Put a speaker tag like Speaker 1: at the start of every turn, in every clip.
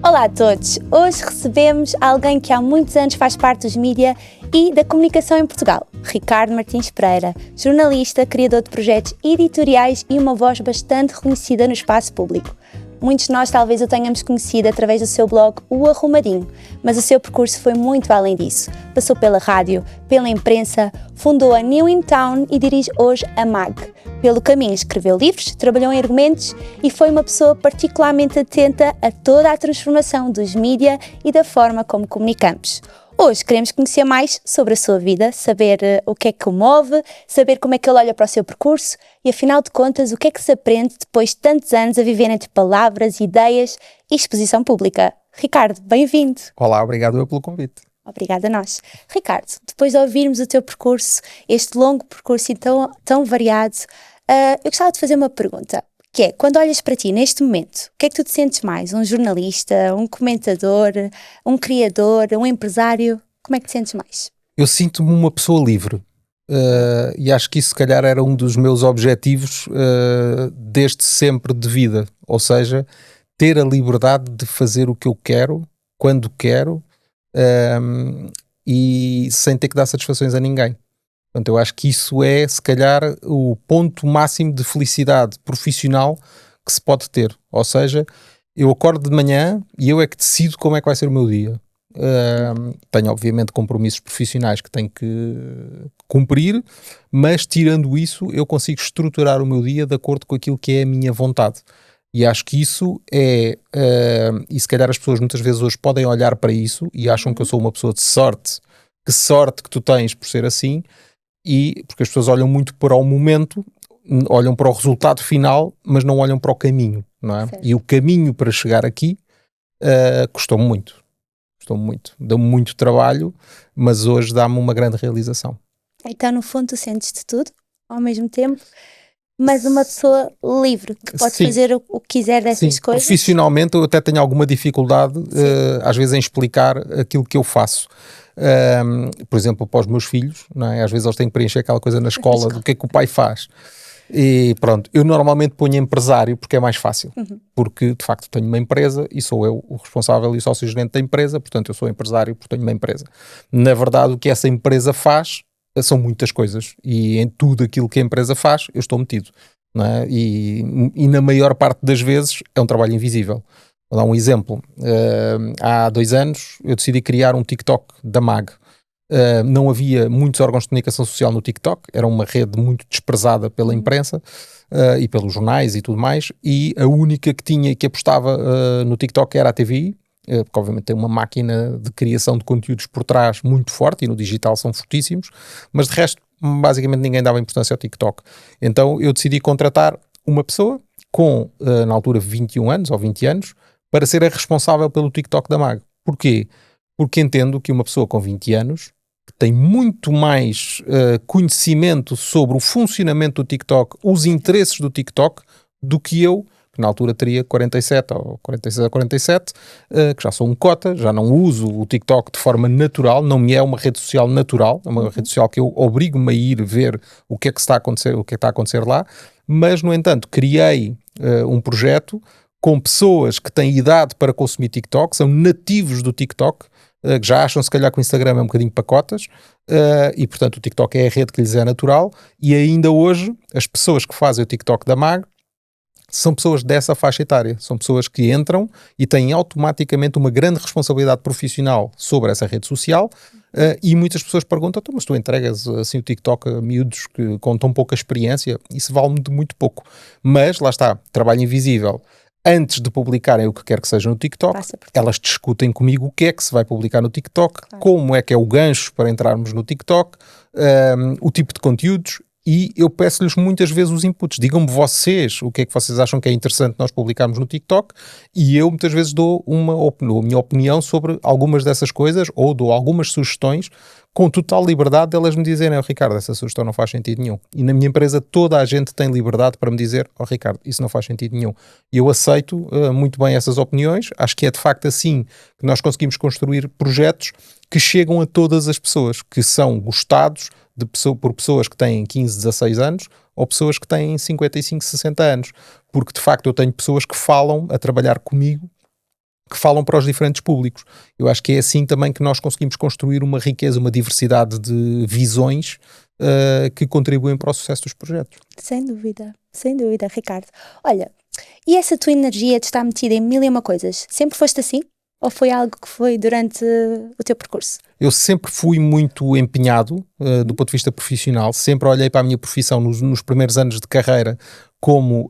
Speaker 1: Olá a todos! Hoje recebemos alguém que há muitos anos faz parte dos mídia e da comunicação em Portugal, Ricardo Martins Pereira, jornalista, criador de projetos editoriais e uma voz bastante reconhecida no espaço público. Muitos de nós talvez o tenhamos conhecido através do seu blog O Arrumadinho, mas o seu percurso foi muito além disso. Passou pela rádio, pela imprensa, fundou a New in Town e dirige hoje a MAG. Pelo caminho escreveu livros, trabalhou em argumentos e foi uma pessoa particularmente atenta a toda a transformação dos mídia e da forma como comunicamos. Hoje queremos conhecer mais sobre a sua vida, saber o que é que o move, saber como é que ele olha para o seu percurso e, afinal de contas, o que é que se aprende depois de tantos anos a viver entre palavras, ideias e exposição pública. Ricardo, bem-vindo.
Speaker 2: Olá, obrigado pelo convite.
Speaker 1: Obrigada a nós. Ricardo, depois de ouvirmos o teu percurso, este longo percurso tão variado, eu gostava de fazer uma pergunta, que é, quando olhas para ti neste momento, o que é que tu te sentes mais? Um jornalista, um comentador, um criador, um empresário? Como é que te sentes mais?
Speaker 2: Eu sinto-me uma pessoa livre e acho que isso se calhar era um dos meus objetivos desde sempre de vida, ou seja, ter a liberdade de fazer o que eu quero, quando quero e sem ter que dar satisfações a ninguém. Portanto, eu acho que isso é, se calhar, o ponto máximo de felicidade profissional que se pode ter. Ou seja, eu acordo de manhã e eu é que decido como é que vai ser o meu dia. Tenho, obviamente, compromissos profissionais que tenho que cumprir, mas, tirando isso, eu consigo estruturar o meu dia de acordo com aquilo que é a minha vontade. E acho que isso é... e se calhar as pessoas muitas vezes hoje podem olhar para isso e acham que eu sou uma pessoa de sorte. Que sorte que tu tens por ser assim. E porque as pessoas olham muito para o momento, olham para o resultado final, mas não olham para o caminho, não é?
Speaker 1: Certo.
Speaker 2: E o caminho para chegar aqui custou-me muito. Deu-me muito trabalho, mas hoje dá-me uma grande realização.
Speaker 1: Então, no fundo, tu sentes-te tudo, ao mesmo tempo, mas uma pessoa livre, que pode
Speaker 2: Sim.
Speaker 1: fazer o que quiser dessas
Speaker 2: Sim,
Speaker 1: coisas.
Speaker 2: profissionalmente eu até tenho alguma dificuldade, às vezes, em explicar aquilo que eu faço. Por exemplo, para os meus filhos, não é? Às vezes eles têm que preencher aquela coisa na escola do que é que o pai faz. E pronto, eu normalmente ponho empresário porque é mais fácil, porque de facto tenho uma empresa e sou eu o responsável e sócio-gerente da empresa, portanto eu sou empresário porque tenho uma empresa. Na verdade, o que essa empresa faz são muitas coisas e em tudo aquilo que a empresa faz eu estou metido, não é? E na maior parte das vezes é um trabalho invisível. Vou dar um exemplo. Há 2 anos eu decidi criar um TikTok da MAG. Não havia muitos órgãos de comunicação social no TikTok, era uma rede muito desprezada pela imprensa e pelos jornais e tudo mais, e a única que tinha e que apostava no TikTok era a TVI, porque obviamente tem uma máquina de criação de conteúdos por trás muito forte e no digital são fortíssimos, mas de resto basicamente ninguém dava importância ao TikTok. Então eu decidi contratar uma pessoa com, na altura, 21 anos ou 20 anos, para ser a responsável pelo TikTok da MAG. Porquê? Porque entendo que uma pessoa com 20 anos, que tem muito mais conhecimento sobre o funcionamento do TikTok, os interesses do TikTok, do que eu, que na altura teria 47 ou 46 ou 47, que já sou um cota, já não uso o TikTok de forma natural, não me é uma rede social natural, é uma rede social que eu obrigo-me a ir ver o que é que está a acontecer, o que é que está a acontecer lá, mas, no entanto, criei um projeto com pessoas que têm idade para consumir TikTok, são nativos do TikTok, que já acham se calhar que o Instagram é um bocadinho pacotas, e portanto o TikTok é a rede que lhes é natural, e ainda hoje as pessoas que fazem o TikTok da MAG são pessoas dessa faixa etária, são pessoas que entram e têm automaticamente uma grande responsabilidade profissional sobre essa rede social, e muitas pessoas perguntam, mas tu entregas assim o TikTok a miúdos com tão pouca experiência? Isso vale-me de muito pouco, mas lá está, trabalho invisível. Antes de publicarem o que quer que seja no TikTok, elas discutem comigo o que é que se vai publicar no TikTok, como é que é o gancho para entrarmos no TikTok, o tipo de conteúdos, e eu peço-lhes muitas vezes os inputs. Digam-me vocês o que é que vocês acham que é interessante nós publicarmos no TikTok, e eu muitas vezes dou a minha opinião sobre algumas dessas coisas, ou dou algumas sugestões, com total liberdade delas me dizerem, Ricardo, essa sugestão não faz sentido nenhum. E na minha empresa toda a gente tem liberdade para me dizer, Ricardo, isso não faz sentido nenhum. E eu aceito muito bem essas opiniões, acho que é de facto assim que nós conseguimos construir projetos que chegam a todas as pessoas, que são gostados por pessoas que têm 15, 16 anos ou pessoas que têm 55, 60 anos. Porque de facto eu tenho pessoas que falam a trabalhar comigo que falam para os diferentes públicos. Eu acho que é assim também que nós conseguimos construir uma riqueza, uma diversidade de visões que contribuem para o sucesso dos projetos.
Speaker 1: Sem dúvida, Ricardo. Olha, e essa tua energia de estar metida em mil e uma coisas, sempre foste assim? Ou foi algo que foi durante o teu percurso?
Speaker 2: Eu sempre fui muito empenhado do ponto de vista profissional, sempre olhei para a minha profissão nos primeiros anos de carreira como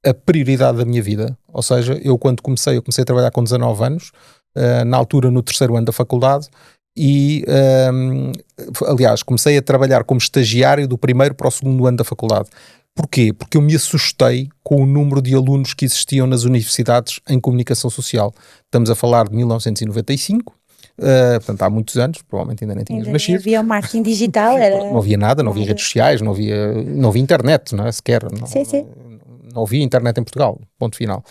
Speaker 2: a prioridade da minha vida. Ou seja, eu comecei a trabalhar com 19 anos, na altura no terceiro ano da faculdade, e aliás, comecei a trabalhar como estagiário do primeiro para o segundo ano da faculdade. Porquê? Porque eu me assustei com o número de alunos que existiam nas universidades em comunicação social. Estamos a falar de 1995, portanto há muitos anos, provavelmente ainda nem tinhas nascido.
Speaker 1: Não havia o marketing digital,
Speaker 2: não havia nada, não havia redes sociais, não havia internet, não é? Sequer. Não havia internet em Portugal, ponto final.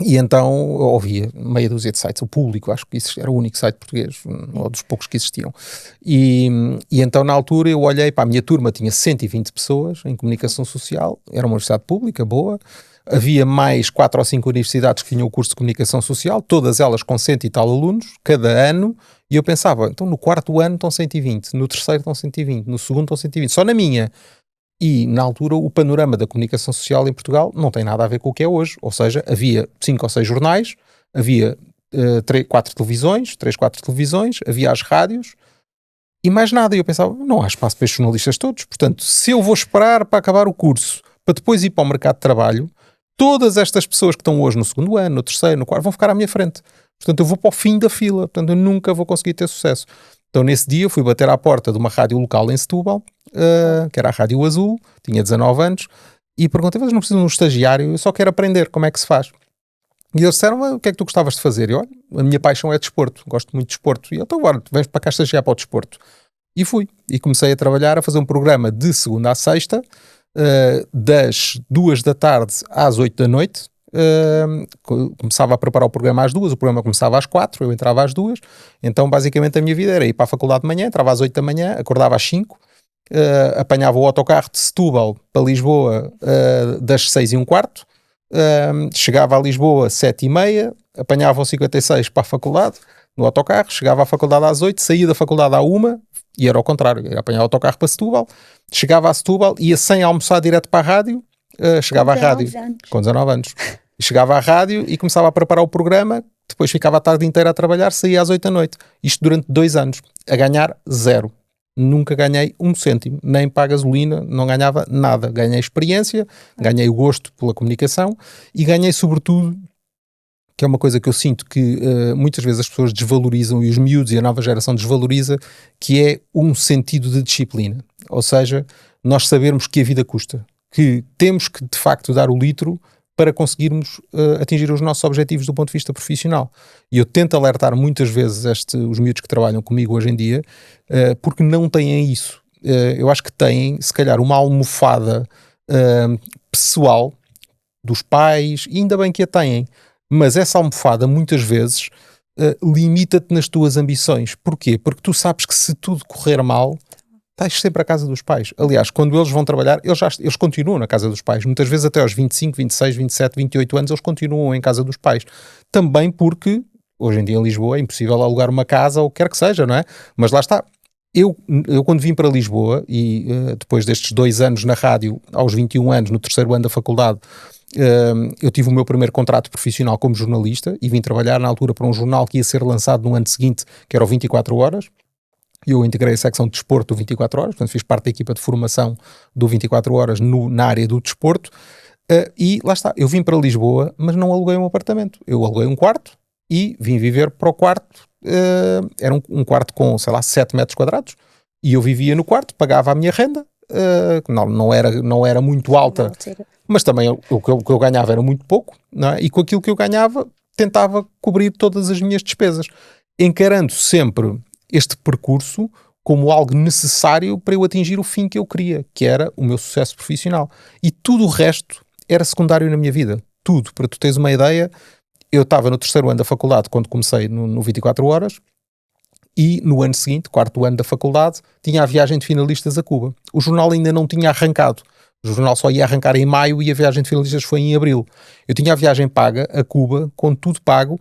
Speaker 2: E então ouvia meia dúzia de sites, o Público, acho que isso era o único site português, ou dos poucos que existiam. E então na altura eu olhei para a minha turma, tinha 120 pessoas em comunicação social, era uma universidade pública, boa, havia mais 4 ou 5 universidades que tinham o curso de comunicação social, todas elas com 100 e tal alunos, cada ano, e eu pensava, então no quarto ano estão 120, no terceiro estão 120, no segundo estão 120, só na minha. E, na altura, o panorama da comunicação social em Portugal não tem nada a ver com o que é hoje. Ou seja, havia 5 ou 6 jornais, havia 3, 4 televisões, havia as rádios e mais nada. E eu pensava, não há espaço para estes jornalistas todos. Portanto, se eu vou esperar para acabar o curso, para depois ir para o mercado de trabalho, todas estas pessoas que estão hoje no segundo ano, no terceiro, no quarto, vão ficar à minha frente. Portanto, eu vou para o fim da fila. Portanto, eu nunca vou conseguir ter sucesso. Então, nesse dia, fui bater à porta de uma rádio local em Setúbal, que era a Rádio Azul, tinha 19 anos, e perguntei, mas não precisam de um estagiário, eu só quero aprender como é que se faz. E eles disseram, o que é que tu gostavas de fazer? E olha, a minha paixão é desporto, gosto muito de desporto. E eu, então agora, vens para cá estagiar para o desporto. E fui. E comecei a trabalhar, a fazer um programa de segunda à sexta, das 2 da tarde às 8 da noite. Começava a preparar o programa às 2, o programa começava às 4, eu entrava às 2, então basicamente a minha vida era ir para a faculdade de manhã, entrava às 8 da manhã, acordava às 5, apanhava o autocarro de Setúbal para Lisboa das 6h15, chegava a Lisboa às 7h30, apanhava o 56 para a faculdade no autocarro, chegava à faculdade às 8, saía da faculdade à 1, e era ao contrário, ia apanhar o autocarro para Setúbal, chegava a Setúbal, ia sem almoçar direto para a rádio, chegava à rádio com 19 anos. Chegava à rádio e começava a preparar o programa, depois ficava a tarde inteira a trabalhar, saía às 8 da noite. Isto durante 2 anos, a ganhar 0. Nunca ganhei 1 cêntimo, nem para a gasolina, não ganhava nada. Ganhei experiência, ganhei o gosto pela comunicação e ganhei sobretudo, que é uma coisa que eu sinto que muitas vezes as pessoas desvalorizam e os miúdos e a nova geração desvaloriza, que é um sentido de disciplina. Ou seja, nós sabermos que a vida custa, que temos que de facto dar o litro para conseguirmos atingir os nossos objetivos do ponto de vista profissional. E eu tento alertar muitas vezes os miúdos que trabalham comigo hoje em dia, porque não têm isso. Eu acho que têm, se calhar, uma almofada pessoal dos pais, e ainda bem que a têm, mas essa almofada muitas vezes limita-te nas tuas ambições. Porquê? Porque tu sabes que se tudo correr mal, estás sempre à casa dos pais. Aliás, quando eles vão trabalhar, eles continuam na casa dos pais. Muitas vezes até aos 25, 26, 27, 28 anos, eles continuam em casa dos pais. Também porque, hoje em dia em Lisboa, é impossível alugar uma casa ou o que quer que seja, não é? Mas lá está. Eu quando vim para Lisboa, e depois destes 2 anos na rádio, aos 21 anos, no terceiro ano da faculdade, eu tive o meu primeiro contrato profissional como jornalista e vim trabalhar na altura para um jornal que ia ser lançado no ano seguinte, que era o 24 Horas. Eu integrei a secção de desporto do 24 Horas, portanto fiz parte da equipa de formação do 24 Horas na área do desporto, e lá está, eu vim para Lisboa, mas não aluguei um apartamento, eu aluguei um quarto e vim viver para o quarto, era um quarto com, sei lá, 7 metros quadrados, e eu vivia no quarto, pagava a minha renda, não era muito alta, mas também o que eu ganhava era muito pouco, não é? E com aquilo que eu ganhava tentava cobrir todas as minhas despesas, encarando sempre este percurso como algo necessário para eu atingir o fim que eu queria, que era o meu sucesso profissional. E tudo o resto era secundário na minha vida. Tudo. Para tu teres uma ideia, eu estava no terceiro ano da faculdade quando comecei no 24 Horas e no ano seguinte, quarto ano da faculdade, tinha a viagem de finalistas a Cuba. O jornal ainda não tinha arrancado. O jornal só ia arrancar em maio e a viagem de finalistas foi em abril. Eu tinha a viagem paga a Cuba, com tudo pago,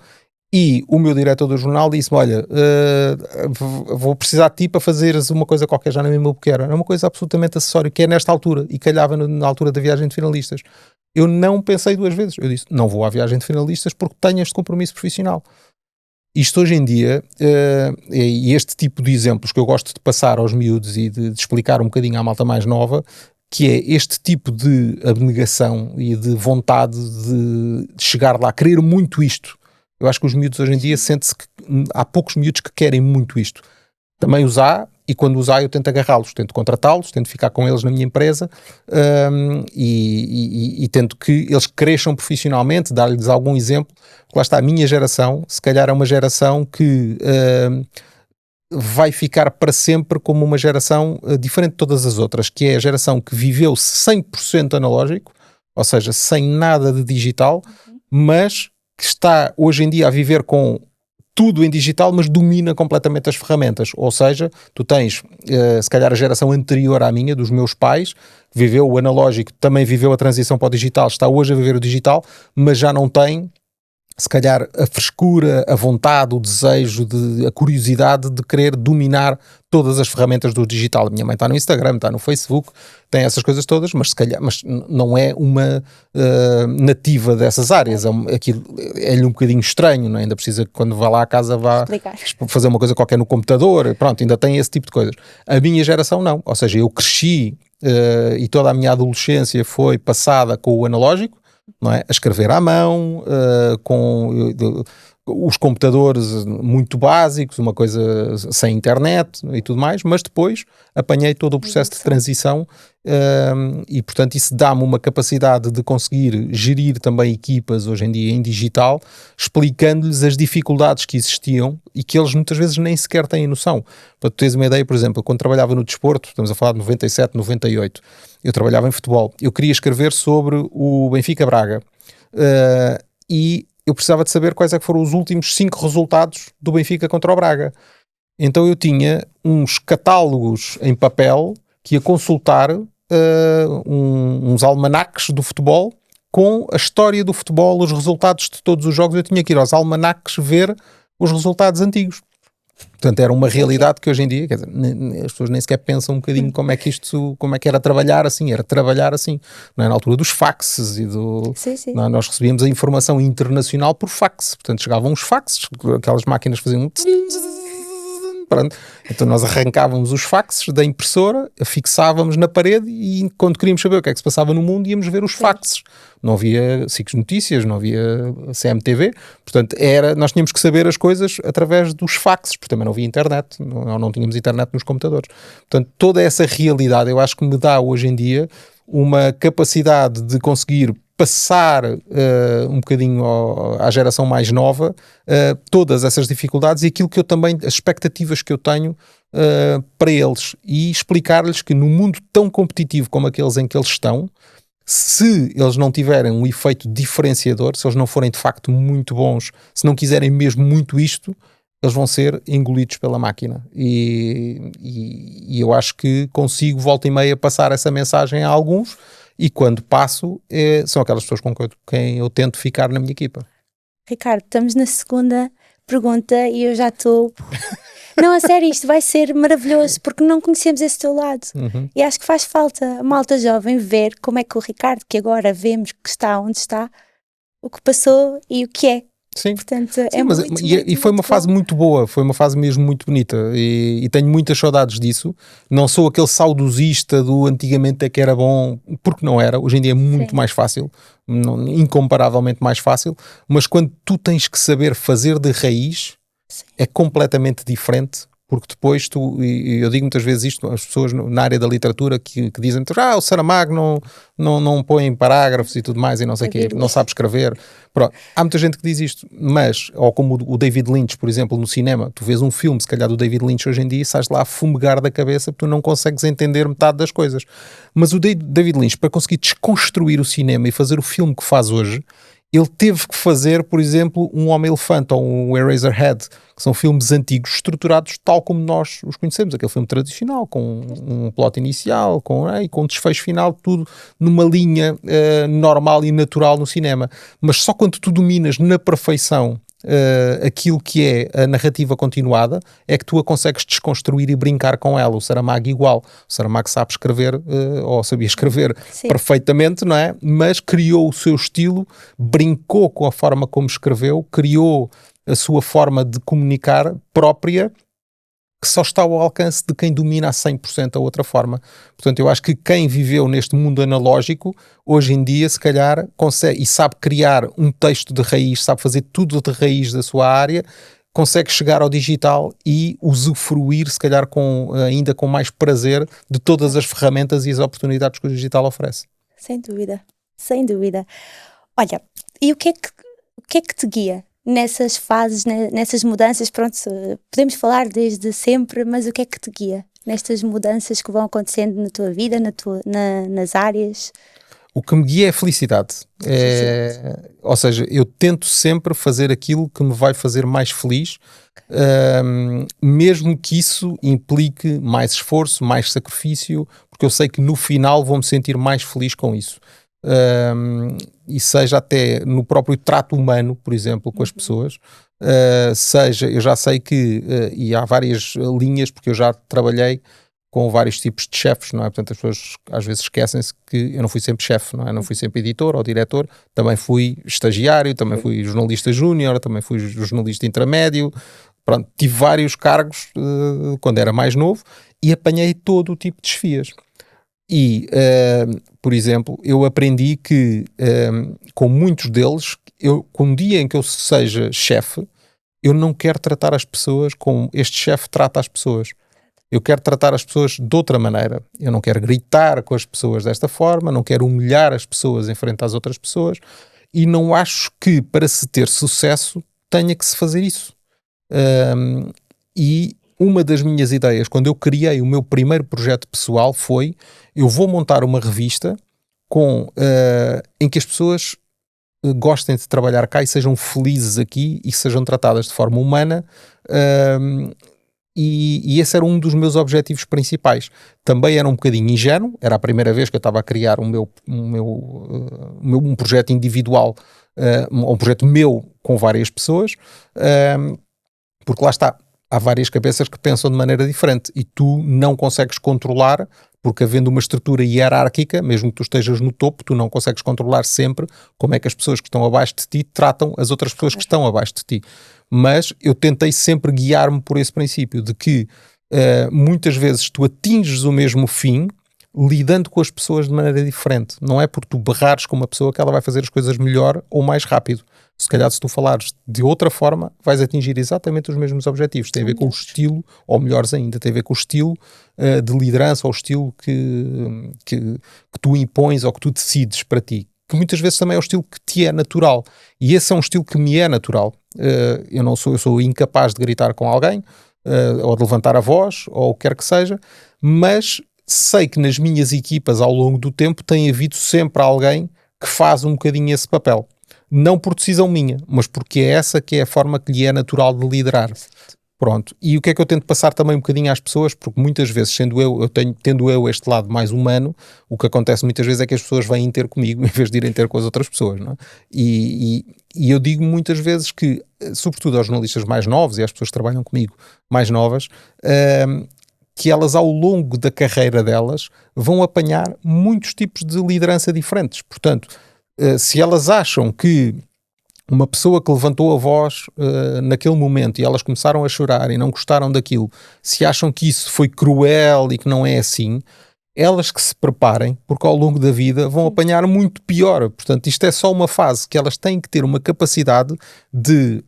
Speaker 2: e o meu diretor do jornal disse-me, olha, vou precisar de ti para fazeres uma coisa qualquer, já não me lembro o que era. Era uma coisa absolutamente acessória, que é nesta altura, e calhava na altura da viagem de finalistas. Eu não pensei duas vezes. Eu disse, não vou à viagem de finalistas porque tenho este compromisso profissional. Isto hoje em dia, e este tipo de exemplos que eu gosto de passar aos miúdos e de explicar um bocadinho à malta mais nova, que é este tipo de abnegação e de vontade de chegar lá, querer muito isto. Eu acho que os miúdos hoje em dia sente-se que há poucos miúdos que querem muito isto. Também os há, e quando os há eu tento agarrá-los, tento contratá-los, tento ficar com eles na minha empresa, e tento que eles cresçam profissionalmente, dar-lhes algum exemplo. Lá está, a minha geração, se calhar é uma geração que vai ficar para sempre como uma geração diferente de todas as outras, que é a geração que viveu 100% analógico, ou seja, sem nada de digital, mas que está hoje em dia a viver com tudo em digital, mas domina completamente as ferramentas. Ou seja, tu tens, se calhar a geração anterior à minha, dos meus pais, que viveu o analógico, também viveu a transição para o digital, está hoje a viver o digital, mas já não tem, se calhar, a frescura, a vontade, o desejo, a curiosidade de querer dominar todas as ferramentas do digital. A minha mãe está no Instagram, está no Facebook, tem essas coisas todas, mas se calhar não é uma nativa dessas áreas. É-lhe um bocadinho estranho, não é? Ainda precisa que quando vá lá à casa vá fazer uma coisa qualquer no computador, pronto, ainda tem esse tipo de coisas. A minha geração não, ou seja, eu cresci e toda a minha adolescência foi passada com o analógico, não é? A escrever à mão, com os computadores muito básicos, uma coisa sem internet e tudo mais, mas depois apanhei todo o processo de transição, e portanto isso dá-me uma capacidade de conseguir gerir também equipas hoje em dia em digital, explicando-lhes as dificuldades que existiam e que eles muitas vezes nem sequer têm noção. Para tu teres uma ideia, por exemplo, quando trabalhava no desporto, estamos a falar de 97, 98, eu trabalhava em futebol, eu queria escrever sobre o Benfica Braga, e eu precisava de saber quais é que foram os últimos 5 resultados do Benfica contra o Braga. Então eu tinha uns catálogos em papel que ia consultar uns almanaques do futebol com a história do futebol, os resultados de todos os jogos. Eu tinha que ir aos almanaques ver os resultados antigos. Portanto, era uma realidade que hoje em dia, quer dizer, as pessoas nem sequer pensam um bocadinho como é que era trabalhar assim, não é? Na altura dos faxes e
Speaker 1: Sim.
Speaker 2: Nós recebíamos a informação internacional por fax, portanto chegavam os faxes, aquelas máquinas faziam pronto. Então nós arrancávamos os faxes da impressora, fixávamos na parede e quando queríamos saber o que é que se passava no mundo íamos ver os faxes. Não havia SIC Notícias, não havia CMTV, portanto nós tínhamos que saber as coisas através dos faxes, porque também não havia internet, não tínhamos internet nos computadores. Portanto, toda essa realidade eu acho que me dá hoje em dia uma capacidade de conseguir passar um bocadinho à geração mais nova todas essas dificuldades e aquilo que eu também, as expectativas que eu tenho para eles, e explicar-lhes que no mundo tão competitivo como aqueles em que eles estão, se eles não tiverem um efeito diferenciador, se eles não forem de facto muito bons, se não quiserem mesmo muito isto, eles vão ser engolidos pela máquina. E eu acho que consigo, volta e meia, passar essa mensagem a alguns. E quando passo, são aquelas pessoas com quem eu tento ficar na minha equipa.
Speaker 1: Ricardo, estamos na segunda pergunta e eu já estou... Não, a sério, isto vai ser maravilhoso porque não conhecemos esse teu lado. E acho que faz falta a malta jovem ver como é que o Ricardo, que agora vemos que está onde está, o que passou e o que é.
Speaker 2: Sim,
Speaker 1: portanto,
Speaker 2: sim, e foi uma fase muito boa, foi uma fase mesmo muito bonita e tenho muitas saudades disso. Não sou aquele saudosista do antigamente é que era bom, porque não era. Hoje em dia é muito mais fácil, incomparavelmente mais fácil, mas quando tu tens que saber fazer de raiz, é completamente diferente. Porque depois eu digo muitas vezes isto, as pessoas na área da literatura que dizem o Saramago não põe parágrafos e tudo mais e não sei o quê, não sabe escrever. Pronto, há muita gente que diz isto, mas, ou como o David Lynch, por exemplo, no cinema, tu vês um filme, se calhar do David Lynch hoje em dia, e sais lá a fumegar da cabeça porque tu não consegues entender metade das coisas. Mas o David Lynch, para conseguir desconstruir o cinema e fazer o filme que faz hoje, ele teve que fazer, por exemplo, um Homem-Elefante ou um Eraserhead, que são filmes antigos estruturados tal como nós os conhecemos, aquele filme tradicional, com um plot inicial, com um desfecho final, tudo numa linha normal e natural no cinema. Mas só quando tu dominas na perfeição aquilo que é a narrativa continuada, é que tu a consegues desconstruir e brincar com ela. O Saramago igual. O Saramago sabe escrever, ou sabia escrever perfeitamente, não é? Mas criou o seu estilo, brincou com a forma como escreveu, criou a sua forma de comunicar própria, que só está ao alcance de quem domina a 100% a outra forma. Portanto, eu acho que quem viveu neste mundo analógico, hoje em dia, se calhar, consegue e sabe criar um texto de raiz, sabe fazer tudo de raiz da sua área, consegue chegar ao digital e usufruir, se calhar, ainda com mais prazer de todas as ferramentas e as oportunidades que o digital oferece.
Speaker 1: Sem dúvida, sem dúvida. Olha, e o que é que te guia nessas fases, nessas mudanças? Pronto, podemos falar desde sempre, mas o que é que te guia nestas mudanças que vão acontecendo na tua vida, nas áreas?
Speaker 2: O que me guia é a felicidade. Ou seja, eu tento sempre fazer aquilo que me vai fazer mais feliz, mesmo que isso implique mais esforço, mais sacrifício, porque eu sei que no final vou-me sentir mais feliz com isso. E seja até no próprio trato humano, por exemplo, com as pessoas, seja, eu já sei que, e há várias linhas, porque eu já trabalhei com vários tipos de chefes, não é? Portanto, as pessoas às vezes esquecem-se que eu não fui sempre chefe, não é? Não fui sempre editor ou diretor, também fui estagiário, também fui jornalista júnior, também fui jornalista intermédio, pronto, tive vários cargos quando era mais novo e apanhei todo o tipo de desfias. E, por exemplo, eu aprendi que com muitos deles, com um dia em que eu seja chefe, eu não quero tratar as pessoas como este chefe trata as pessoas. Eu quero tratar as pessoas de outra maneira. Eu não quero gritar com as pessoas desta forma, não quero humilhar as pessoas em frente às outras pessoas e não acho que para se ter sucesso tenha que se fazer isso. E uma das minhas ideias, quando eu criei o meu primeiro projeto pessoal, foi: eu vou montar uma revista em que as pessoas gostem de trabalhar cá e sejam felizes aqui e sejam tratadas de forma humana. E esse era um dos meus objetivos principais. Também era um bocadinho ingênuo, era a primeira vez que eu estava a criar um projeto individual, um projeto meu com várias pessoas, porque lá está, há várias cabeças que pensam de maneira diferente e tu não consegues controlar, porque havendo uma estrutura hierárquica, mesmo que tu estejas no topo, tu não consegues controlar sempre como é que as pessoas que estão abaixo de ti tratam as outras pessoas que estão abaixo de ti. Mas eu tentei sempre guiar-me por esse princípio de que muitas vezes tu atinges o mesmo fim lidando com as pessoas de maneira diferente. Não é por tu berrares com uma pessoa que ela vai fazer as coisas melhor ou mais rápido. Se calhar, se tu falares de outra forma, vais atingir exatamente os mesmos objetivos. Tem a ver com o estilo, ou melhores ainda, tem a ver com o estilo de liderança ou o estilo que tu impões ou que tu decides para ti. Que muitas vezes também é o estilo que te é natural. E esse é um estilo que me é natural. Eu sou incapaz de gritar com alguém, ou de levantar a voz, ou o que quer que seja, mas sei que nas minhas equipas ao longo do tempo tem havido sempre alguém que faz um bocadinho esse papel. Não por decisão minha, mas porque é essa que é a forma que lhe é natural de liderar. Pronto. E o que é que eu tento passar também um bocadinho às pessoas, porque muitas vezes, tendo eu este lado mais humano, o que acontece muitas vezes é que as pessoas vêm ter comigo em vez de irem ter com as outras pessoas, não é? E eu digo muitas vezes que, sobretudo aos jornalistas mais novos e às pessoas que trabalham comigo mais novas, que elas ao longo da carreira delas vão apanhar muitos tipos de liderança diferentes. Portanto, se elas acham que uma pessoa que levantou a voz naquele momento e elas começaram a chorar e não gostaram daquilo, se acham que isso foi cruel e que não é assim, elas que se preparem, porque ao longo da vida vão apanhar muito pior. Portanto, isto é só uma fase que elas têm que ter uma capacidade de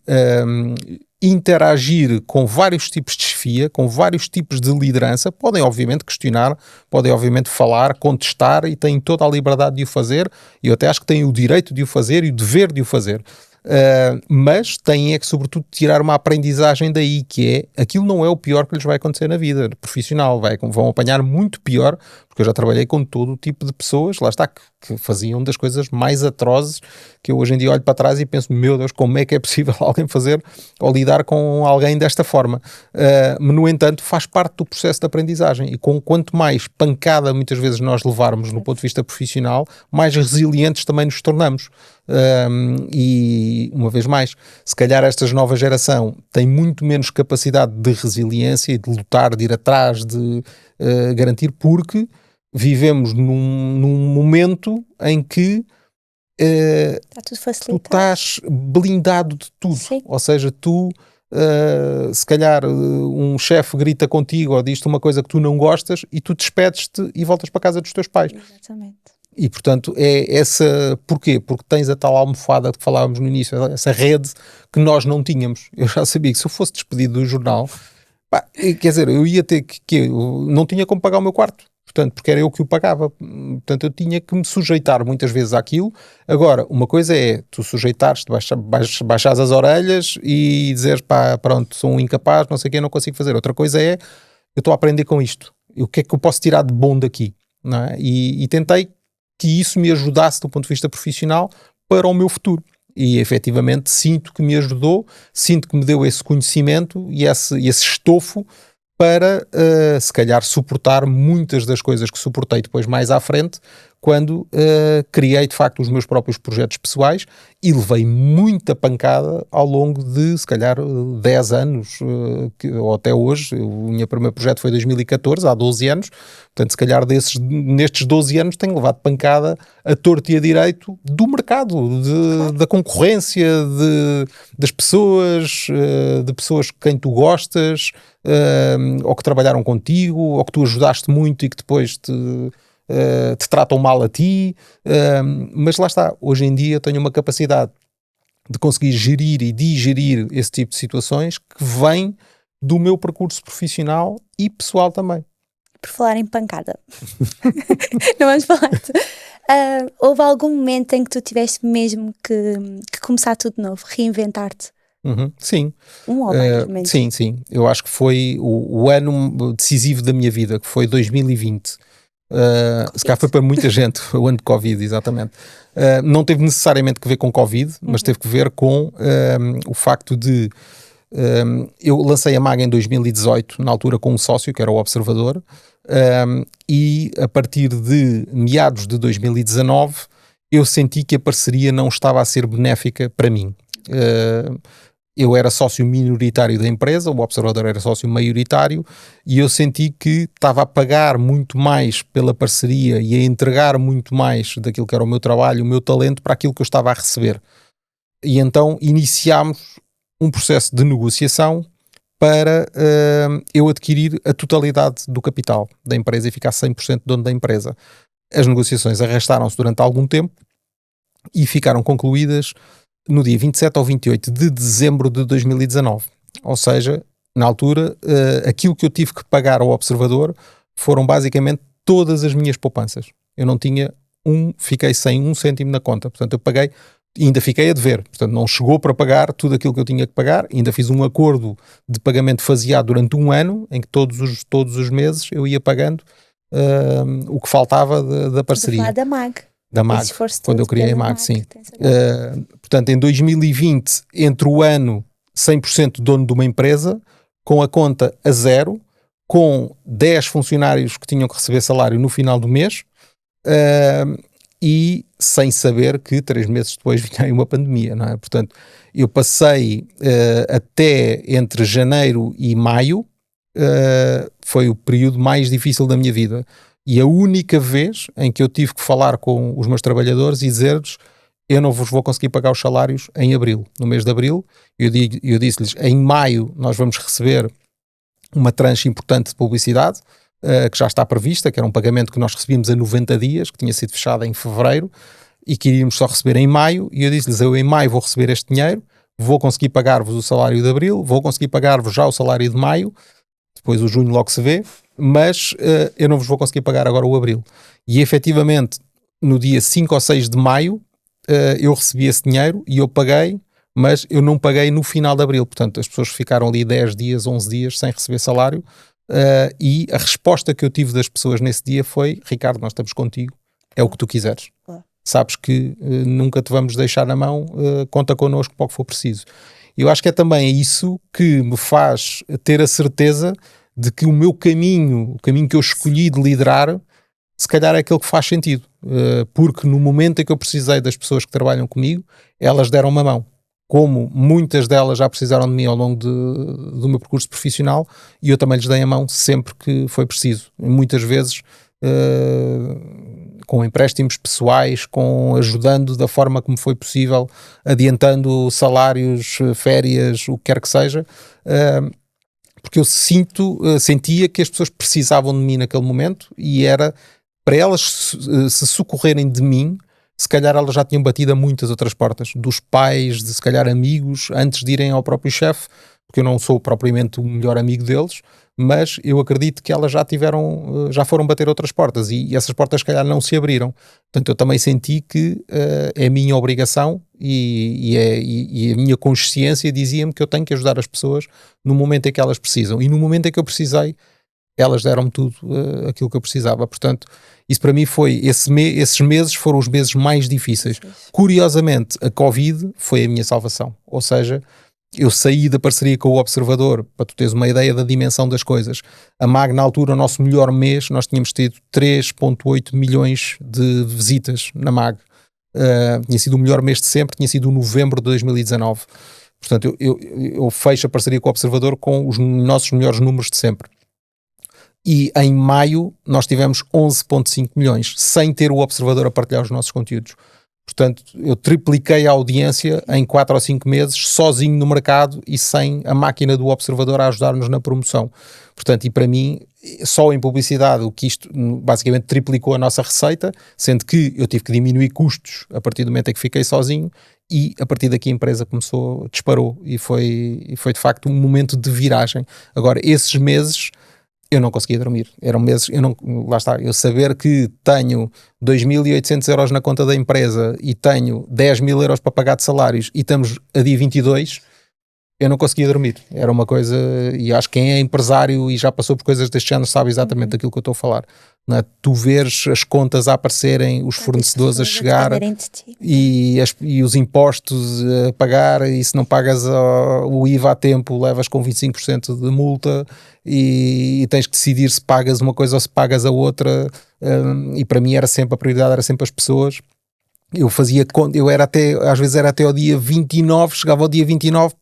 Speaker 2: interagir com vários tipos de chefia, com vários tipos de liderança. Podem obviamente questionar, podem obviamente falar, contestar e têm toda a liberdade de o fazer, e eu até acho que têm o direito de o fazer e o dever de o fazer. Mas têm é que sobretudo tirar uma aprendizagem daí, que é, aquilo não é o pior que lhes vai acontecer na vida profissional, vão apanhar muito pior, porque eu já trabalhei com todo o tipo de pessoas, lá está, que faziam das coisas mais atrozes que eu hoje em dia olho para trás e penso, meu Deus, como é que é possível alguém fazer ou lidar com alguém desta forma? No entanto, faz parte do processo de aprendizagem, e quanto mais pancada muitas vezes nós levarmos no ponto de vista profissional, mais resilientes também nos tornamos. E uma vez mais, se calhar esta nova geração tem muito menos capacidade de resiliência e de lutar, de ir atrás, de garantir, porque vivemos num momento em que
Speaker 1: Está tudo facilitado.
Speaker 2: tu estás blindado de tudo.
Speaker 1: Sim.
Speaker 2: Ou seja, tu se calhar um chefe grita contigo ou diz-te uma coisa que tu não gostas e tu despedes-te e voltas para a casa dos teus pais.
Speaker 1: Exatamente.
Speaker 2: E portanto é essa... Porquê? Porque tens a tal almofada que falávamos no início, essa rede que nós não tínhamos. Eu já sabia que se eu fosse despedido do jornal, quer dizer, eu ia ter eu não tinha como pagar o meu quarto. Portanto, porque era eu que o pagava. Portanto, eu tinha que me sujeitar muitas vezes àquilo. Agora, uma coisa é tu sujeitares-te, baixares as orelhas e dizeres, pá, pronto, sou um incapaz, não sei o que, não consigo fazer. Outra coisa é, eu estou a aprender com isto. O que é que eu posso tirar de bom daqui? Não é? E tentei que isso me ajudasse do ponto de vista profissional para o meu futuro. E efetivamente sinto que me ajudou, sinto que me deu esse conhecimento e esse estofo para, se calhar, suportar muitas das coisas que suportei depois mais à frente, quando criei, de facto, os meus próprios projetos pessoais e levei muita pancada ao longo de, se calhar, 10 anos, ou até hoje. O meu primeiro projeto foi em 2014, há 12 anos. Portanto, se calhar, nestes 12 anos tenho levado pancada a torto e a direito do mercado, da concorrência, das pessoas, de pessoas com quem tu gostas, ou que trabalharam contigo, ou que tu ajudaste muito e que depois te tratam mal a ti, mas lá está, hoje em dia tenho uma capacidade de conseguir gerir e digerir esse tipo de situações que vem do meu percurso profissional e pessoal também.
Speaker 1: Por falar em pancada, não vamos falar. Houve algum momento em que tu tiveste mesmo que começar tudo de novo, reinventar-te?
Speaker 2: Sim.
Speaker 1: Um ou vários momentos?
Speaker 2: Sim. Eu acho que foi o ano decisivo da minha vida, que foi 2020. Se calhar foi para muita gente o ano de Covid, exatamente. Não teve necessariamente que ver com Covid, mas teve que ver com o facto de eu lancei a MAG em 2018, na altura com um sócio que era o Observador, e a partir de meados de 2019 eu senti que a parceria não estava a ser benéfica para mim. Eu era sócio minoritário da empresa, o Observador era sócio maioritário, e eu senti que estava a pagar muito mais pela parceria e a entregar muito mais daquilo que era o meu trabalho, o meu talento, para aquilo que eu estava a receber. E então iniciámos um processo de negociação para eu adquirir a totalidade do capital da empresa e ficar 100% dono da empresa. As negociações arrastaram-se durante algum tempo e ficaram concluídas no dia 27 ou 28 de dezembro de 2019. Ou seja, na altura, aquilo que eu tive que pagar ao Observador foram basicamente todas as minhas poupanças. Eu não tinha fiquei sem 1 cêntimo na conta. Portanto, eu paguei, ainda fiquei a dever. Portanto, não chegou para pagar tudo aquilo que eu tinha que pagar. Ainda fiz um acordo de pagamento faseado durante 1 ano, em que todos os meses eu ia pagando o que faltava da parceria.
Speaker 1: Do lado da MAG.
Speaker 2: Da MAG, quando eu criei a MAG, sim. Portanto, em 2020, entre o ano 100% dono de uma empresa, com a conta a zero, com 10 funcionários que tinham que receber salário no final do mês, e sem saber que 3 meses depois vinha aí uma pandemia, não é? Portanto, eu passei até entre janeiro e maio, foi o período mais difícil da minha vida. E a única vez em que eu tive que falar com os meus trabalhadores e dizer-lhes: eu não vos vou conseguir pagar os salários em abril. No mês de abril, eu disse-lhes: em maio nós vamos receber uma tranche importante de publicidade, que já está prevista, que era um pagamento que nós recebíamos a 90 dias, que tinha sido fechado em fevereiro, e que iríamos só receber em maio. E eu disse-lhes: eu em maio vou receber este dinheiro, vou conseguir pagar-vos o salário de abril, vou conseguir pagar-vos já o salário de maio, depois o junho logo se vê, mas eu não vos vou conseguir pagar agora o abril. E efetivamente, no dia 5 ou 6 de maio, eu recebi esse dinheiro e eu paguei, mas eu não paguei no final de abril. Portanto, as pessoas ficaram ali 10 dias, 11 dias sem receber salário, e a resposta que eu tive das pessoas nesse dia foi: Ricardo, nós estamos contigo, é o que tu quiseres. sabes que nunca te vamos deixar na mão, conta connosco para o que for preciso. Eu acho que é também isso que me faz ter a certeza de que o meu caminho, o caminho que eu escolhi de liderar, se calhar é aquele que faz sentido, porque no momento em que eu precisei das pessoas que trabalham comigo, elas deram-me a mão, como muitas delas já precisaram de mim ao longo do meu percurso profissional, e eu também lhes dei a mão sempre que foi preciso, muitas vezes com empréstimos pessoais, ajudando da forma como foi possível, adiantando salários, férias, o que quer que seja, porque eu sentia que as pessoas precisavam de mim naquele momento, e era para elas se socorrerem de mim. Se calhar elas já tinham batido a muitas outras portas, dos pais, de se calhar amigos, antes de irem ao próprio chefe, porque eu não sou propriamente o melhor amigo deles, mas eu acredito que elas já foram bater outras portas, e essas portas se calhar não se abriram. Portanto, eu também senti que é a minha obrigação e a minha consciência dizia-me que eu tenho que ajudar as pessoas no momento em que elas precisam, e no momento em que eu precisei, elas deram-me tudo aquilo que eu precisava. Portanto, isso para mim foi, esses meses foram os meses mais difíceis. Curiosamente, a Covid foi a minha salvação. Ou seja, eu saí da parceria com o Observador, para tu teres uma ideia da dimensão das coisas. A MAG, na altura, o nosso melhor mês, nós tínhamos tido 3,8 milhões de visitas na MAG. Tinha sido o melhor mês de sempre, tinha sido o novembro de 2019. Portanto, eu fecho a parceria com o Observador com os nossos melhores números de sempre. E em maio nós tivemos 11,5 milhões, sem ter o Observador a partilhar os nossos conteúdos. Portanto, eu tripliquei a audiência em 4 ou 5 meses, sozinho no mercado e sem a máquina do Observador a ajudar-nos na promoção. Portanto, e para mim, só em publicidade, o que isto basicamente triplicou a nossa receita, sendo que eu tive que diminuir custos a partir do momento em que fiquei sozinho, e a partir daqui a empresa disparou, e foi de facto um momento de viragem. Agora, esses meses eu não conseguia dormir, eram meses, lá está, eu saber que tenho 2.800 euros na conta da empresa e tenho 10.000 euros para pagar de salários e estamos a dia 22, eu não conseguia dormir. Era uma coisa, e acho que quem é empresário e já passou por coisas deste género sabe exatamente daquilo que eu estou a falar. Não é? Tu veres as contas a aparecerem, os fornecedores a chegar e os impostos a pagar, e se não pagas o IVA a tempo levas com 25% de multa, e tens que decidir se pagas uma coisa ou se pagas a outra, e para mim era sempre a prioridade, era sempre as pessoas. Eu era às vezes era até ao dia 29, chegava ao dia 29,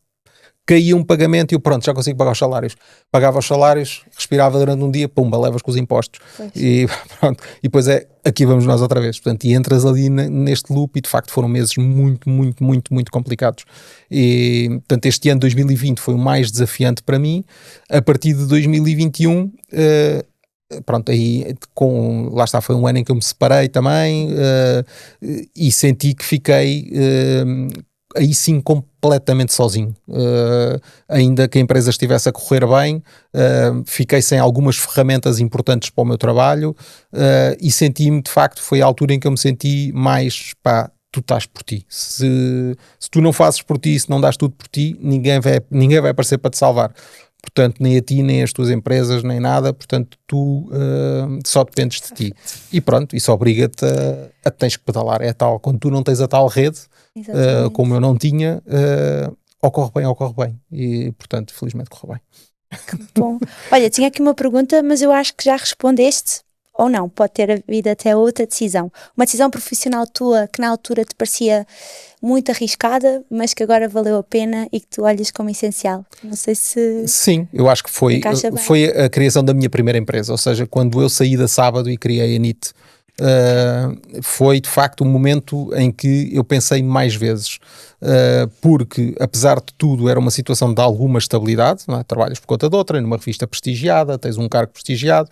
Speaker 2: caía um pagamento e eu pronto, já consigo pagar os salários. Pagava os salários, respirava durante um dia, pumba, levas com os impostos. E pronto, e depois aqui vamos nós outra vez. Portanto, e entras ali neste loop, e de facto foram meses muito, muito, muito, muito complicados. E portanto, este ano 2020 foi o mais desafiante para mim. A partir de 2021, pronto, aí lá está, foi um ano em que eu me separei também, e senti que fiquei aí sim completamente sozinho, ainda que a empresa estivesse a correr bem, fiquei sem algumas ferramentas importantes para o meu trabalho, e senti-me, de facto, foi a altura em que eu me senti mais, pá, tu estás por ti, se tu não fazes por ti, se não dás tudo por ti, ninguém vai aparecer para te salvar. Portanto, nem a ti, nem as tuas empresas, nem nada, portanto, tu só dependes de ti. E pronto, isso obriga-te a tens que pedalar. É tal, quando tu não tens a tal rede, como eu não tinha, ocorre bem. E, portanto, felizmente correu bem.
Speaker 1: Que bom. Olha, tinha aqui uma pergunta, mas eu acho que já respondeste, ou não, pode ter havido até outra decisão. Uma decisão profissional tua que na altura te parecia muito arriscada, mas que agora valeu a pena e que tu olhas como essencial. Não sei se...
Speaker 2: Sim, eu acho que foi a criação da minha primeira empresa, ou seja, quando eu saí da Sábado e criei a NIT, foi de facto um momento em que eu pensei mais vezes, porque apesar de tudo era uma situação de alguma estabilidade, não é? Trabalhas por conta de outra, numa revista prestigiada, tens um cargo prestigiado,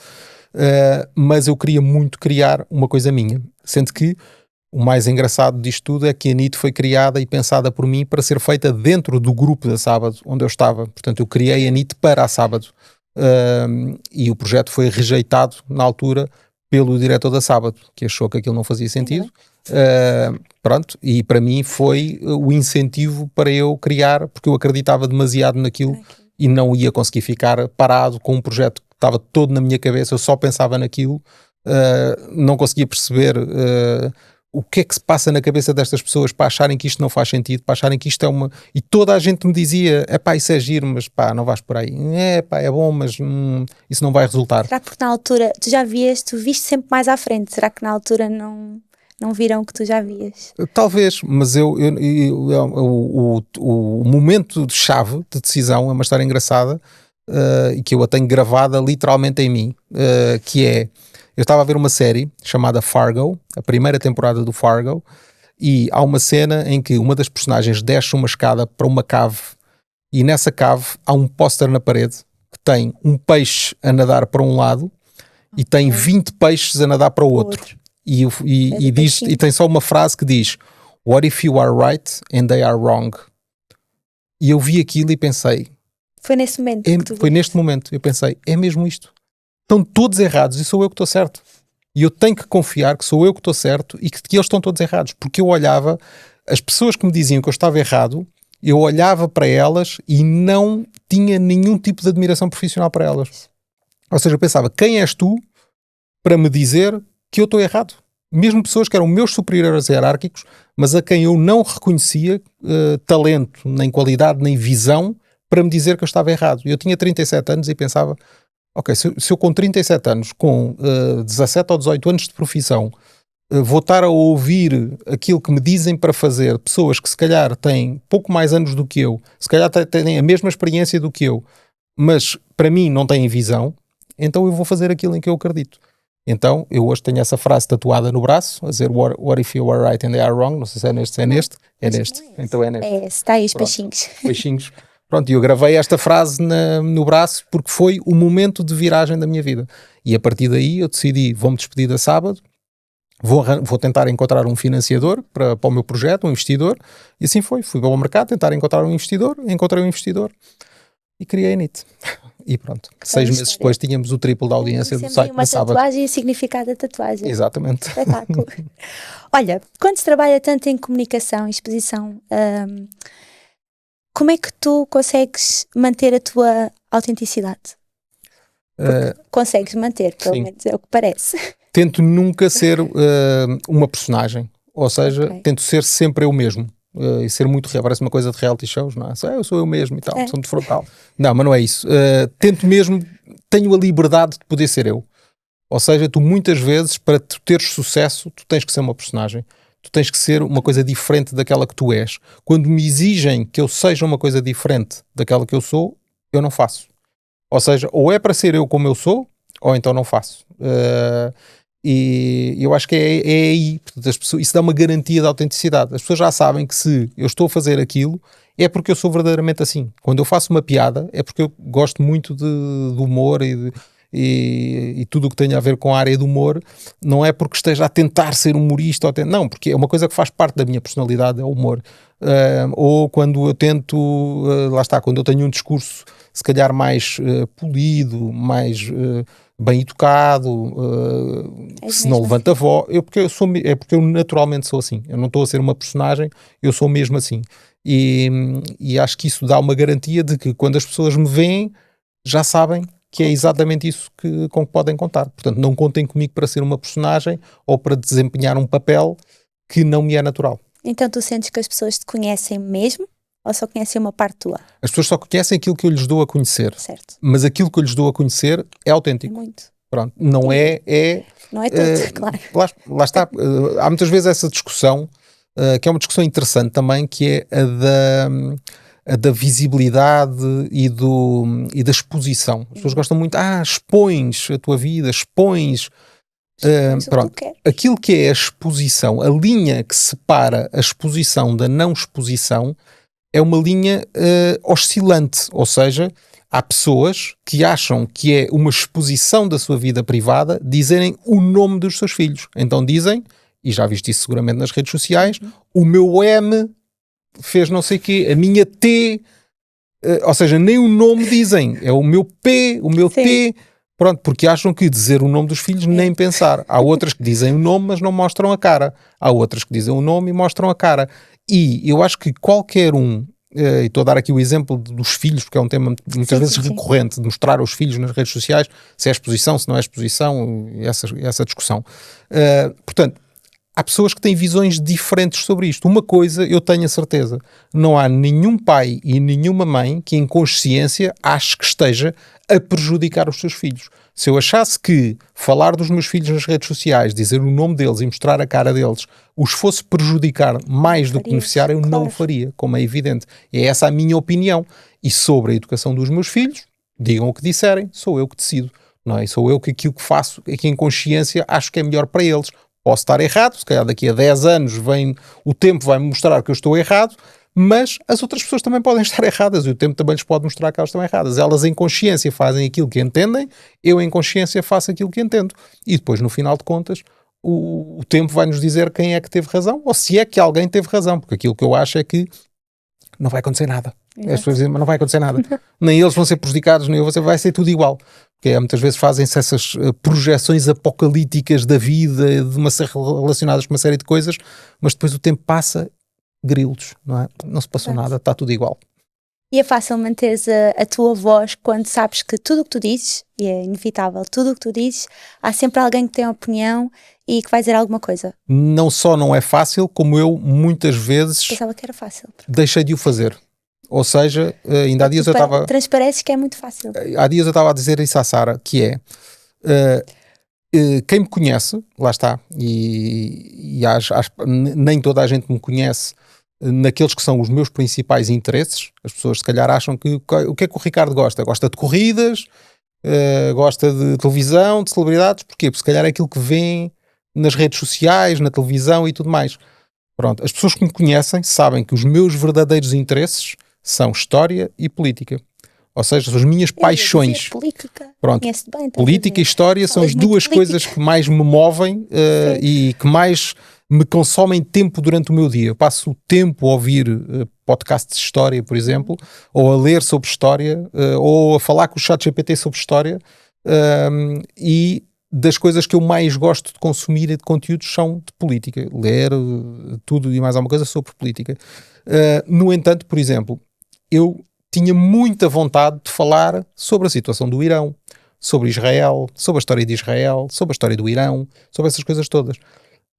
Speaker 2: mas eu queria muito criar uma coisa minha, sendo que o mais engraçado disto tudo é que a NIT foi criada e pensada por mim para ser feita dentro do grupo da Sábado, onde eu estava. Portanto, eu criei a NIT para a Sábado, e o projeto foi rejeitado na altura pelo diretor da Sábado, que achou que aquilo não fazia sentido. Pronto, e para mim foi o incentivo para eu criar, porque eu acreditava demasiado naquilo e não ia conseguir ficar parado com um projeto que estava todo na minha cabeça, eu só pensava naquilo, não conseguia perceber o que é que se passa na cabeça destas pessoas para acharem que isto não faz sentido, para acharem que isto é uma... E toda a gente me dizia, isso é giro, mas não vais por aí. É bom, mas isso não vai resultar.
Speaker 1: Será que na altura tu viste sempre mais à frente? Será que na altura não viram o que tu já vias?
Speaker 2: Talvez, mas o momento de chave, de decisão, é uma história engraçada, e que eu a tenho gravada literalmente em mim, que é... Eu estava a ver uma série chamada Fargo, a primeira temporada do Fargo, e há uma cena em que uma das personagens desce uma escada para uma cave, e nessa cave há um póster na parede que tem um peixe a nadar para um lado e tem 20 peixes a nadar para o outro. E tem só uma frase que diz: "What if you are right and they are wrong?" E eu vi aquilo e pensei...
Speaker 1: Foi nesse momento
Speaker 2: Foi neste momento. Eu pensei, é mesmo isto. Estão todos errados e sou eu que estou certo. E eu tenho que confiar que sou eu que estou certo e que eles estão todos errados. Porque eu olhava, as pessoas que me diziam que eu estava errado, eu olhava para elas e não tinha nenhum tipo de admiração profissional para elas. Ou seja, eu pensava, quem és tu para me dizer que eu estou errado? Mesmo pessoas que eram meus superiores hierárquicos, mas a quem eu não reconhecia talento, nem qualidade, nem visão, para me dizer que eu estava errado. Eu tinha 37 anos e pensava... Ok, se eu com 37 anos, com 17 ou 18 anos de profissão, vou estar a ouvir aquilo que me dizem para fazer pessoas que se calhar têm pouco mais anos do que eu, se calhar têm a mesma experiência do que eu, mas para mim não têm visão, então eu vou fazer aquilo em que eu acredito. Então, eu hoje tenho essa frase tatuada no braço, a dizer what if you are right and they are wrong? Não sei se é neste, é neste. Então é neste.
Speaker 1: Está aí os peixinhos.
Speaker 2: Peixinhos. Pronto, e eu gravei esta frase no braço porque foi o momento de viragem da minha vida. E a partir daí eu decidi, vou-me despedir da Sábado, vou tentar encontrar um financiador para o meu projeto, um investidor, e assim foi. Fui ao mercado tentar encontrar um investidor, encontrei um investidor e criei a NIT. E pronto, 6 meses depois tínhamos o triplo da audiência do site da Sábado.
Speaker 1: Uma tatuagem e o significado da tatuagem.
Speaker 2: Exatamente.
Speaker 1: Espetáculo. Olha, quando se trabalha tanto em comunicação e exposição... como é que tu consegues manter a tua autenticidade? Consegues manter, pelo menos é o que parece.
Speaker 2: Tento nunca ser uma personagem, ou seja, tento ser sempre eu mesmo. E ser muito real, parece uma coisa de reality shows, não é? Eu sou eu mesmo e tal, sou de frontal. Não, mas não é isso. Tento mesmo, tenho a liberdade de poder ser eu. Ou seja, tu muitas vezes, para tu teres sucesso, tu tens que ser uma personagem. Tu tens que ser uma coisa diferente daquela que tu és. Quando me exigem que eu seja uma coisa diferente daquela que eu sou, eu não faço. Ou seja, ou é para ser eu como eu sou, ou então não faço. E eu acho que é aí. Portanto, as pessoas, isso dá uma garantia de autenticidade. As pessoas já sabem que se eu estou a fazer aquilo, é porque eu sou verdadeiramente assim. Quando eu faço uma piada, é porque eu gosto muito de humor e tudo o que tem a ver com a área do humor, não é porque esteja a tentar ser humorista, não, porque é uma coisa que faz parte da minha personalidade, é o humor. Ou quando eu tento, lá está, quando eu tenho um discurso se calhar mais polido, mais bem educado, se não levanta a voz, é porque eu naturalmente sou assim, eu não estou a ser uma personagem, eu sou mesmo assim. E acho que isso dá uma garantia de que quando as pessoas me veem, já sabem que é exatamente isso com que podem contar. Portanto, não contem comigo para ser uma personagem ou para desempenhar um papel que não me é natural.
Speaker 1: Então tu sentes que as pessoas te conhecem mesmo ou só conhecem uma parte tua?
Speaker 2: As pessoas só conhecem aquilo que eu lhes dou a conhecer.
Speaker 1: Certo.
Speaker 2: Mas aquilo que eu lhes dou a conhecer é autêntico.
Speaker 1: É muito.
Speaker 2: Pronto. Não é...
Speaker 1: Não é tudo, claro.
Speaker 2: Lá está. Há muitas vezes essa discussão, que é uma discussão interessante também, que é a da visibilidade e da exposição. As pessoas gostam muito, expões a tua vida, expões... pronto, aquilo que é a exposição, a linha que separa a exposição da não exposição é uma linha oscilante, ou seja, há pessoas que acham que é uma exposição da sua vida privada dizerem o nome dos seus filhos. Então dizem, e já viste isso seguramente nas redes sociais, o meu M fez não sei o quê, a minha T, ou seja, nem o nome dizem, é o meu P, o meu
Speaker 1: Sim.
Speaker 2: T, pronto, porque acham que dizer o nome dos filhos nem pensar. Há outras que dizem o nome, mas não mostram a cara. Há outras que dizem o nome e mostram a cara. E eu acho que qualquer um, e estou a dar aqui o exemplo dos filhos, porque é um tema muitas vezes recorrente, de mostrar os filhos nas redes sociais, se é exposição, se não é exposição, essa discussão. Portanto, há pessoas que têm visões diferentes sobre isto. Uma coisa eu tenho a certeza, não há nenhum pai e nenhuma mãe que em consciência ache que esteja a prejudicar os seus filhos. Se eu achasse que falar dos meus filhos nas redes sociais, dizer o nome deles e mostrar a cara deles, os fosse prejudicar mais do que beneficiar, eu não o faria, como é evidente. É essa a minha opinião. E sobre a educação dos meus filhos, digam o que disserem, sou eu que decido. Não é? Sou eu que aquilo que faço, aqui em consciência, acho que é melhor para eles. Posso estar errado, se calhar daqui a 10 anos o tempo vai-me mostrar que eu estou errado, mas as outras pessoas também podem estar erradas e o tempo também lhes pode mostrar que elas estão erradas. Elas em consciência fazem aquilo que entendem, eu em consciência faço aquilo que entendo. E depois, no final de contas, o tempo vai-nos dizer quem é que teve razão, ou se é que alguém teve razão, porque aquilo que eu acho é que não vai acontecer nada. As pessoas dizem, mas não vai acontecer nada. Nem eles vão ser prejudicados, nem eu vou ser, vai ser tudo igual. Porque muitas vezes fazem-se essas projeções apocalípticas da vida, relacionadas com uma série de coisas, mas depois o tempo passa, grilos, não é? Não se passou nada, está tudo igual.
Speaker 1: E é fácil manteres a tua voz quando sabes que tudo o que tu dizes, e é inevitável, tudo o que tu dizes, há sempre alguém que tem opinião e que vai dizer alguma coisa.
Speaker 2: Não só não é fácil, como eu muitas vezes
Speaker 1: pensava que era fácil.
Speaker 2: Deixei de o fazer. Ou seja, ainda há dias eu estava...
Speaker 1: Transpareces que é muito fácil.
Speaker 2: Há dias eu estava a dizer isso à Sara, que é... quem me conhece, lá está, e nem toda a gente me conhece naqueles que são os meus principais interesses. As pessoas se calhar acham que o que é que o Ricardo gosta? Gosta de corridas, gosta de televisão, de celebridades. Porquê? Porque se calhar é aquilo que vêem nas redes sociais, na televisão e tudo mais. Pronto, as pessoas que me conhecem sabem que os meus verdadeiros interesses são história e política. Ou seja, são as minhas paixões. Pronto, política e história são as duas coisas que mais me movem e que mais me consomem tempo durante o meu dia. Eu passo o tempo a ouvir podcasts de história, por exemplo, ou a ler sobre história, ou a falar com o ChatGPT sobre história, e das coisas que eu mais gosto de consumir e de conteúdos são de política. Ler tudo e mais alguma coisa sobre política. No entanto, por exemplo, eu tinha muita vontade de falar sobre a situação do Irão, sobre Israel, sobre a história de Israel, sobre a história do Irão, sobre essas coisas todas.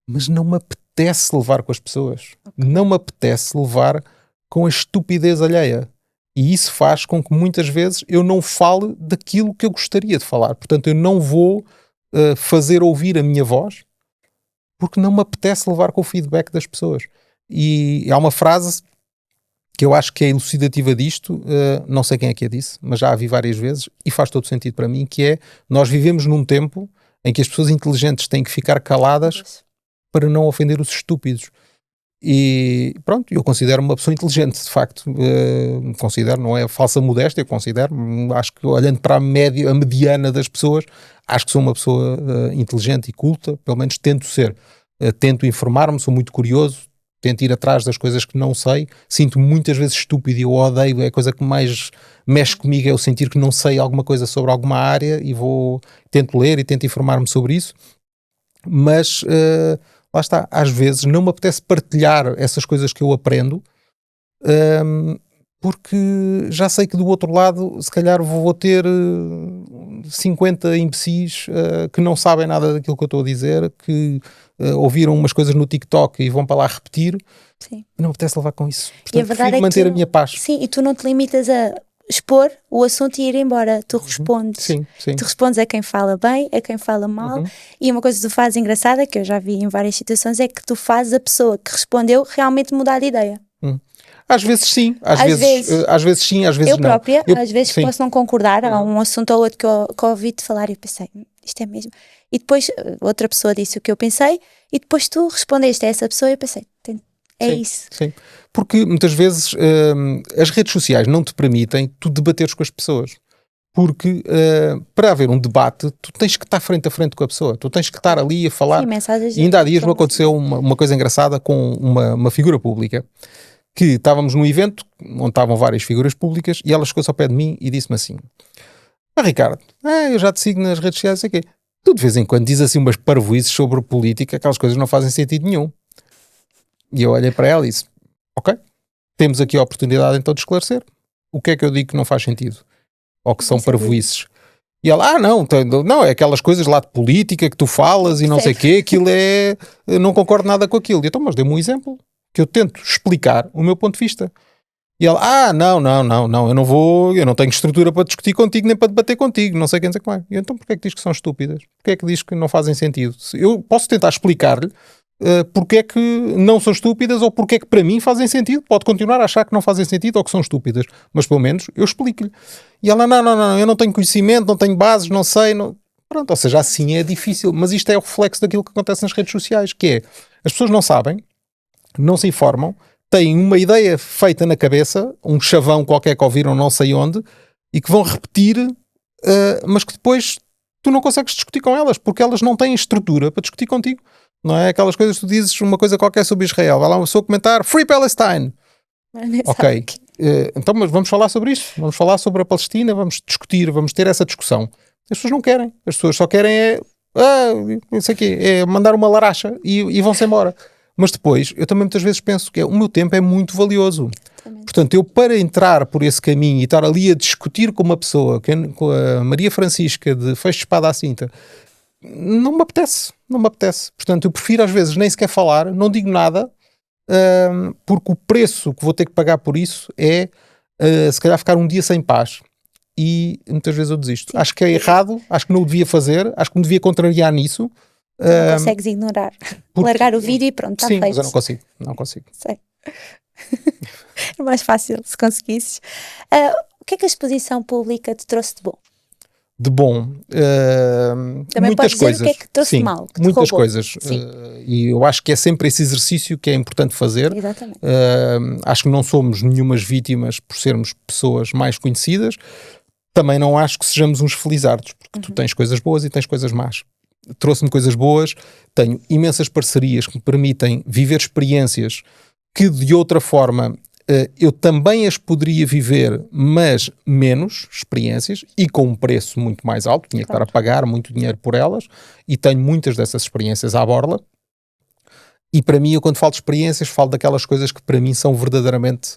Speaker 2: Mas não me apetece levar com as pessoas. Não me apetece levar com a estupidez alheia. E isso faz com que muitas vezes eu não fale daquilo que eu gostaria de falar. Portanto, eu não vou fazer ouvir a minha voz porque não me apetece levar com o feedback das pessoas. E há uma frase que eu acho que é elucidativa disto, não sei quem é que a disse, mas já a vi várias vezes e faz todo sentido para mim, que é: nós vivemos num tempo em que as pessoas inteligentes têm que ficar caladas para não ofender os estúpidos. E pronto, eu considero-me uma pessoa inteligente, de facto. Considero, não é falsa modéstia, eu considero, acho que olhando para a mediana das pessoas, acho que sou uma pessoa inteligente e culta, pelo menos tento ser. Tento informar-me, sou muito curioso, tento ir atrás das coisas que não sei, sinto-me muitas vezes estúpido e eu odeio, é a coisa que mais mexe comigo, é eu sentir que não sei alguma coisa sobre alguma área e tento ler e tento informar-me sobre isso, mas lá está, às vezes não me apetece partilhar essas coisas que eu aprendo, porque já sei que do outro lado se calhar vou ter 50 imbecis que não sabem nada daquilo que eu estou a dizer, que ouviram umas coisas no TikTok e vão para lá repetir. Sim. Não me apetece levar com isso. Portanto, prefiro manter a minha paz.
Speaker 1: Sim, e tu não te limitas a expor o assunto e ir embora. Tu respondes.
Speaker 2: Sim.
Speaker 1: Tu respondes a quem fala bem, a quem fala mal. E uma coisa que tu fazes engraçada, que eu já vi em várias situações, é que tu fazes a pessoa que respondeu realmente mudar de ideia.
Speaker 2: Às vezes sim, às vezes sim, às vezes
Speaker 1: eu
Speaker 2: não.
Speaker 1: Própria, às vezes posso não concordar, há um assunto ou outro que eu ouvi-te falar e eu pensei, isto é mesmo. E depois outra pessoa disse o que eu pensei e depois tu respondeste a essa pessoa e eu pensei, isso.
Speaker 2: Sim, porque muitas vezes as redes sociais não te permitem tu debateres com as pessoas. Porque para haver um debate, tu tens que estar frente a frente com a pessoa, tu tens que estar ali a falar.
Speaker 1: Sim, mensagens.
Speaker 2: E ainda há dias me aconteceu uma coisa engraçada com uma figura pública, que estávamos num evento onde estavam várias figuras públicas e ela chegou-se ao pé de mim e disse-me assim: Ricardo, eu já te sigo nas redes sociais, sei quê. Tu de vez em quando dizes assim umas parvoíces sobre política, aquelas coisas não fazem sentido nenhum. E eu olhei para ela e disse: ok, temos aqui a oportunidade então de esclarecer. O que é que eu digo que não faz sentido? Ou que são parvoíces? E ela, não, é aquelas coisas lá de política que tu falas e não sei o quê, aquilo é, eu não concordo nada com aquilo. E então, mas dê-me um exemplo, que eu tento explicar o meu ponto de vista. E ela, não, eu não tenho estrutura para discutir contigo, nem para debater contigo, não sei quem dizer que mais. E então porquê é que diz que são estúpidas? Porquê é que diz que não fazem sentido? Eu posso tentar explicar-lhe porque é que não são estúpidas ou porque é que para mim fazem sentido. Pode continuar a achar que não fazem sentido ou que são estúpidas, mas pelo menos eu explico-lhe. E ela, não, eu não tenho conhecimento, não tenho bases, não sei, não... Pronto, ou seja, assim é difícil, mas isto é o reflexo daquilo que acontece nas redes sociais, que é, as pessoas não sabem, não se informam, têm uma ideia feita na cabeça, um chavão qualquer que ouviram não sei onde, e que vão repetir, mas que depois tu não consegues discutir com elas, porque elas não têm estrutura para discutir contigo. Não é aquelas coisas que tu dizes uma coisa qualquer sobre Israel, vai lá uma pessoa comentar Free Palestine. Ok, então mas vamos falar sobre isto, vamos falar sobre a Palestina, vamos discutir, vamos ter essa discussão. As pessoas não querem, as pessoas só querem não sei o quê, é mandar uma laracha e vão-se embora. Mas depois, eu também muitas vezes penso que o meu tempo é muito valioso. Exatamente. Portanto, eu para entrar por esse caminho e estar ali a discutir com uma pessoa, com a Maria Francisca de Feixe de Espada à Cinta, não me apetece. Portanto, eu prefiro às vezes nem sequer falar, não digo nada, porque o preço que vou ter que pagar por isso é, se calhar, ficar um dia sem paz. E muitas vezes eu desisto. Sim. Acho que é errado, acho que não o devia fazer, acho que me devia contrariar nisso.
Speaker 1: Não consegues ignorar. Largar o vídeo e pronto, está feito.
Speaker 2: Sim, mas eu não consigo.
Speaker 1: Sei. É mais fácil se conseguisses. O que é que a exposição pública te trouxe de bom?
Speaker 2: De bom,
Speaker 1: também
Speaker 2: muitas
Speaker 1: podes
Speaker 2: coisas.
Speaker 1: Dizer o que é que trouxe de mal? Que
Speaker 2: muitas coisas. E eu acho que é sempre esse exercício que é importante fazer.
Speaker 1: Exatamente.
Speaker 2: Acho que não somos nenhumas vítimas por sermos pessoas mais conhecidas. Também não acho que sejamos uns felizardos, porque tu tens coisas boas e tens coisas más. Trouxe-me coisas boas, tenho imensas parcerias que me permitem viver experiências que de outra forma eu também as poderia viver, mas menos experiências e com um preço muito mais alto, tinha que estar a pagar muito dinheiro por elas, e tenho muitas dessas experiências à borla. E para mim, eu quando falo de experiências, falo daquelas coisas que para mim são verdadeiramente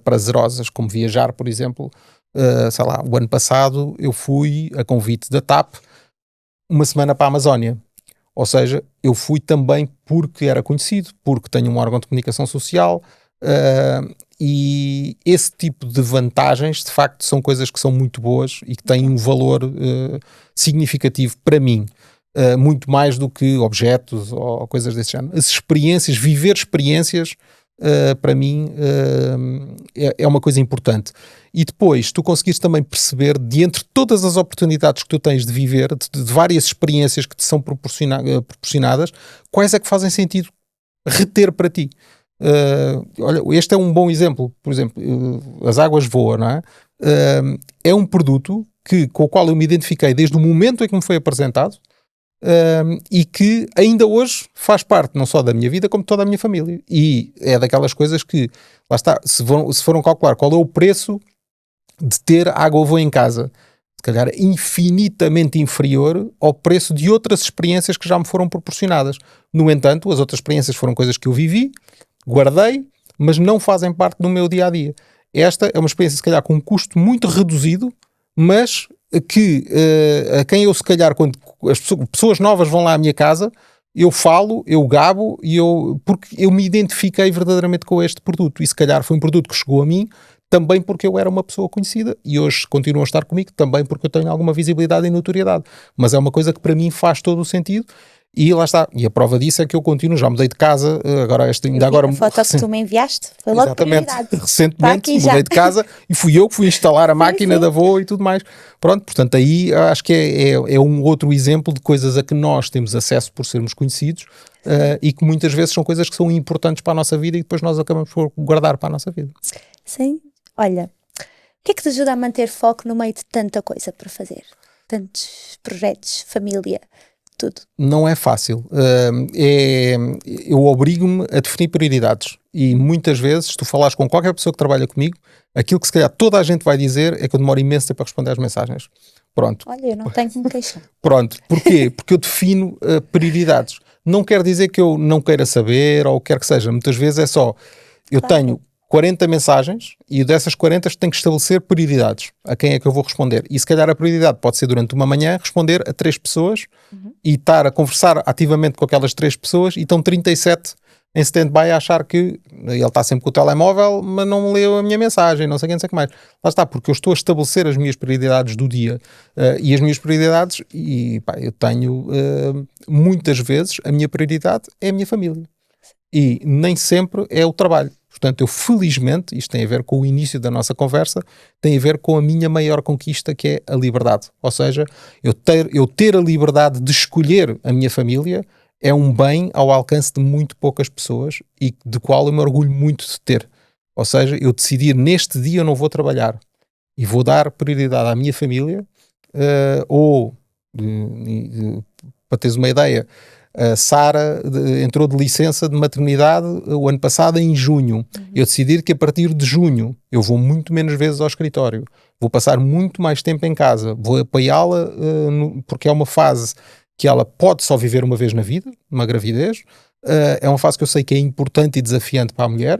Speaker 2: prazerosas, como viajar, por exemplo. Sei lá, o ano passado eu fui a convite da TAP uma semana para a Amazónia. Ou seja, eu fui também porque era conhecido, porque tenho um órgão de comunicação social, e esse tipo de vantagens, de facto, são coisas que são muito boas e que têm um valor significativo para mim. Muito mais do que objetos ou coisas desse género. As experiências, viver experiências, para mim, é uma coisa importante. E depois, tu conseguires também perceber, de entre todas as oportunidades que tu tens de viver, de várias experiências que te são proporcionadas, quais é que fazem sentido reter para ti? Olha, este é um bom exemplo. Por exemplo, as águas voam, não é? É um produto com o qual eu me identifiquei desde o momento em que me foi apresentado, e que ainda hoje faz parte não só da minha vida como de toda a minha família, e é daquelas coisas que, lá está, se foram calcular qual é o preço de ter água voa em casa, se calhar infinitamente inferior ao preço de outras experiências que já me foram proporcionadas. No entanto, as outras experiências foram coisas que eu vivi, guardei, mas não fazem parte do meu dia-a-dia. Esta é uma experiência, se calhar, com um custo muito reduzido, mas que a quem eu, se calhar, quando as pessoas novas vão lá à minha casa, eu falo, eu gabo, porque eu me identifiquei verdadeiramente com este produto, e se calhar foi um produto que chegou a mim também porque eu era uma pessoa conhecida, e hoje continuam a estar comigo também porque eu tenho alguma visibilidade e notoriedade, mas é uma coisa que para mim faz todo o sentido. E lá está, e a prova disso é que eu continuo, já mudei de casa, ainda agora...
Speaker 1: A foto que tu me enviaste foi logo prioridade.
Speaker 2: Recentemente mudei de casa e fui eu que fui instalar a máquina da Voa e tudo mais. Pronto, portanto aí acho que é um outro exemplo de coisas a que nós temos acesso por sermos conhecidos, e que muitas vezes são coisas que são importantes para a nossa vida e depois nós acabamos por guardar para a nossa vida. Sim,
Speaker 1: olha, o que é que te ajuda a manter foco no meio de tanta coisa para fazer? Tantos projetos, família... tudo.
Speaker 2: Não é fácil. Eu obrigo-me a definir prioridades, e muitas vezes, se tu falares com qualquer pessoa que trabalha comigo, aquilo que se calhar toda a gente vai dizer é que eu demoro imenso tempo a responder às mensagens. Pronto.
Speaker 1: Olha, eu não tenho que me queixar.
Speaker 2: Pronto. Porquê? Porque eu defino prioridades. Não quer dizer que eu não queira saber ou quer que seja. Muitas vezes é só, eu tenho 40 mensagens e dessas 40 tenho que estabelecer prioridades. A quem é que eu vou responder? E se calhar a prioridade pode ser durante uma manhã responder a 3 pessoas e estar a conversar ativamente com aquelas 3 pessoas e estão 37 em stand-by a achar que ele está sempre com o telemóvel, mas não leu a minha mensagem, não sei quem, não sei o que mais. Lá está, porque eu estou a estabelecer as minhas prioridades do dia e as minhas prioridades, e pá, eu tenho muitas vezes a minha prioridade é a minha família. E nem sempre é o trabalho. Portanto, eu felizmente, isto tem a ver com o início da nossa conversa, tem a ver com a minha maior conquista, que é a liberdade. Ou seja, eu ter a liberdade de escolher a minha família é um bem ao alcance de muito poucas pessoas e de qual eu me orgulho muito de ter. Ou seja, eu decidir neste dia eu não vou trabalhar e vou dar prioridade à minha família, para teres uma ideia, a Sara entrou de licença de maternidade o ano passado em junho. Eu decidi que a partir de junho eu vou muito menos vezes ao escritório, vou passar muito mais tempo em casa, vou apoiá-la porque é uma fase que ela pode só viver uma vez na vida, uma gravidez, é uma fase que eu sei que é importante e desafiante para a mulher,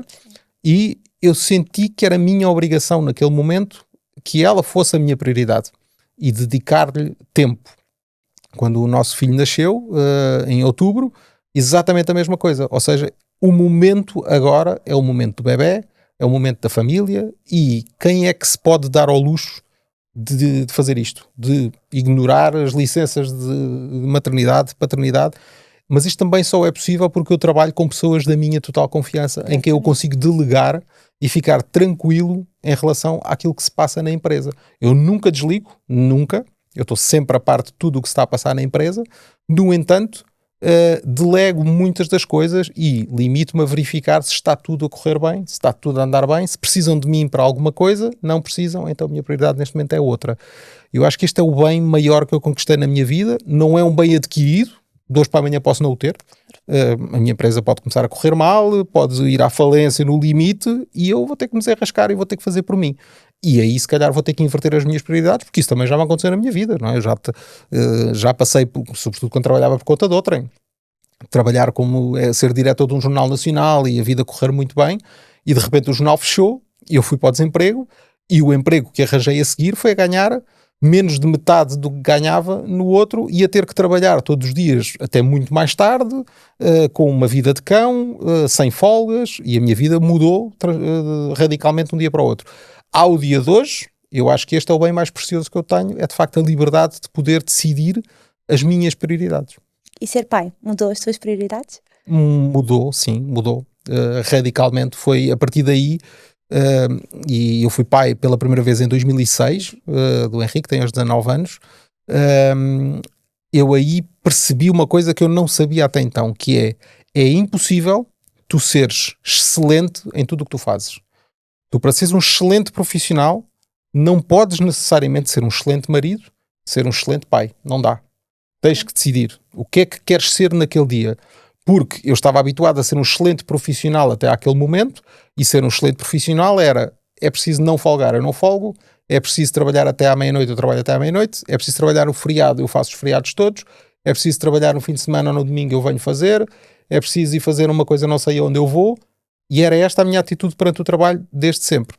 Speaker 2: e eu senti que era minha obrigação naquele momento que ela fosse a minha prioridade e dedicar-lhe tempo. Quando o nosso filho nasceu, em outubro, exatamente a mesma coisa. Ou seja, o momento agora é o momento do bebé, é o momento da família, e quem é que se pode dar ao luxo de fazer isto? De ignorar as licenças de maternidade, de paternidade. Mas isto também só é possível porque eu trabalho com pessoas da minha total confiança, em que eu consigo delegar e ficar tranquilo em relação àquilo que se passa na empresa. Eu nunca desligo, nunca. Eu estou sempre a par de tudo o que se está a passar na empresa. No entanto, delego muitas das coisas e limito-me a verificar se está tudo a correr bem, se está tudo a andar bem, se precisam de mim para alguma coisa, não precisam, então a minha prioridade neste momento é outra. Eu acho que este é o bem maior que eu conquistei na minha vida, não é um bem adquirido, de hoje para amanhã posso não o ter. A minha empresa pode começar a correr mal, pode ir à falência no limite e eu vou ter que me desenrascar e vou ter que fazer por mim. E aí se calhar vou ter que inverter as minhas prioridades, porque isso também já me aconteceu na minha vida, não é? Eu já passei, sobretudo quando trabalhava por conta de outrem, trabalhar como ser diretor de um jornal nacional e a vida correr muito bem, e de repente o jornal fechou e eu fui para o desemprego, e o emprego que arranjei a seguir foi a ganhar menos de metade do que ganhava no outro, e a ter que trabalhar todos os dias até muito mais tarde, com uma vida de cão, sem folgas, e a minha vida mudou radicalmente de um dia para o outro. Ao dia de hoje, eu acho que este é o bem mais precioso que eu tenho, é de facto a liberdade de poder decidir as minhas prioridades.
Speaker 1: E ser pai mudou as tuas prioridades?
Speaker 2: Mudou, sim, mudou. Radicalmente. Foi a partir daí, e eu fui pai pela primeira vez em 2006, do Henrique, que tem aos 19 anos. Eu aí percebi uma coisa que eu não sabia até então, que é impossível tu seres excelente em tudo o que tu fazes. Tu, para seres um excelente profissional, não podes necessariamente ser um excelente marido, ser um excelente pai. Não dá. Tens que decidir o que é que queres ser naquele dia. Porque eu estava habituado a ser um excelente profissional até àquele momento, e ser um excelente profissional é preciso não folgar, eu não folgo, é preciso trabalhar até à meia-noite, eu trabalho até à meia-noite, é preciso trabalhar no feriado, eu faço os feriados todos, é preciso trabalhar no fim de semana ou no domingo, eu venho fazer, é preciso ir fazer uma coisa, não sei onde eu vou, e era esta a minha atitude perante o trabalho desde sempre.